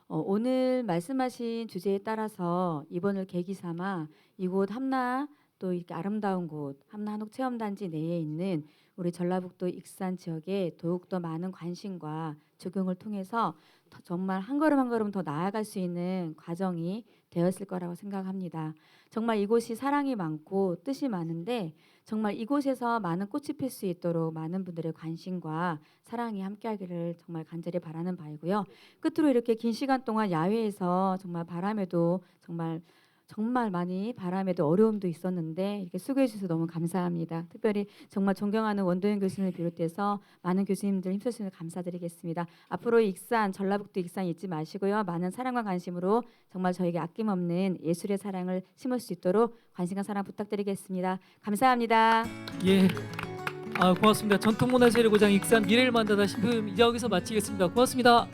오늘 말씀하신 주제에 따라서 이번을 계기 삼아 이곳 함나 또 이렇게 아름다운 곳 함나 한옥체험단지 내에 있는 우리 전라북도 익산 지역에 더욱더 많은 관심과 적용을 통해서 정말 한 걸음 한 걸음 더 나아갈 수 있는 과정이 되었을 거라고 생각합니다. 정말 이곳이 사랑이 많고 뜻이 많은데 정말 이곳에서 많은 꽃이 필 수 있도록 많은 분들의 관심과 사랑이 함께하기를 정말 간절히 바라는 바이고요. 끝으로 이렇게 긴 시간 동안 야외에서 정말 바람에도 정말 많이 바람에도 어려움도 있었는데 이렇게 수고해 주셔서 너무 감사합니다. 특별히 정말 존경하는 원도현 교수님을 비롯해서 많은 교수님들 힘써주셔서 감사드리겠습니다. 앞으로 익산, 전라북도 익산 잊지 마시고요. 많은 사랑과 관심으로 정말 저에게 아낌없는 예술의 사랑을 심을 수 있도록 관심과 사랑 부탁드리겠습니다. 감사합니다. 예, 고맙습니다. 전통문화재의 고장 익산 미래를 만나다 신품 이제 여기서 마치겠습니다. 고맙습니다.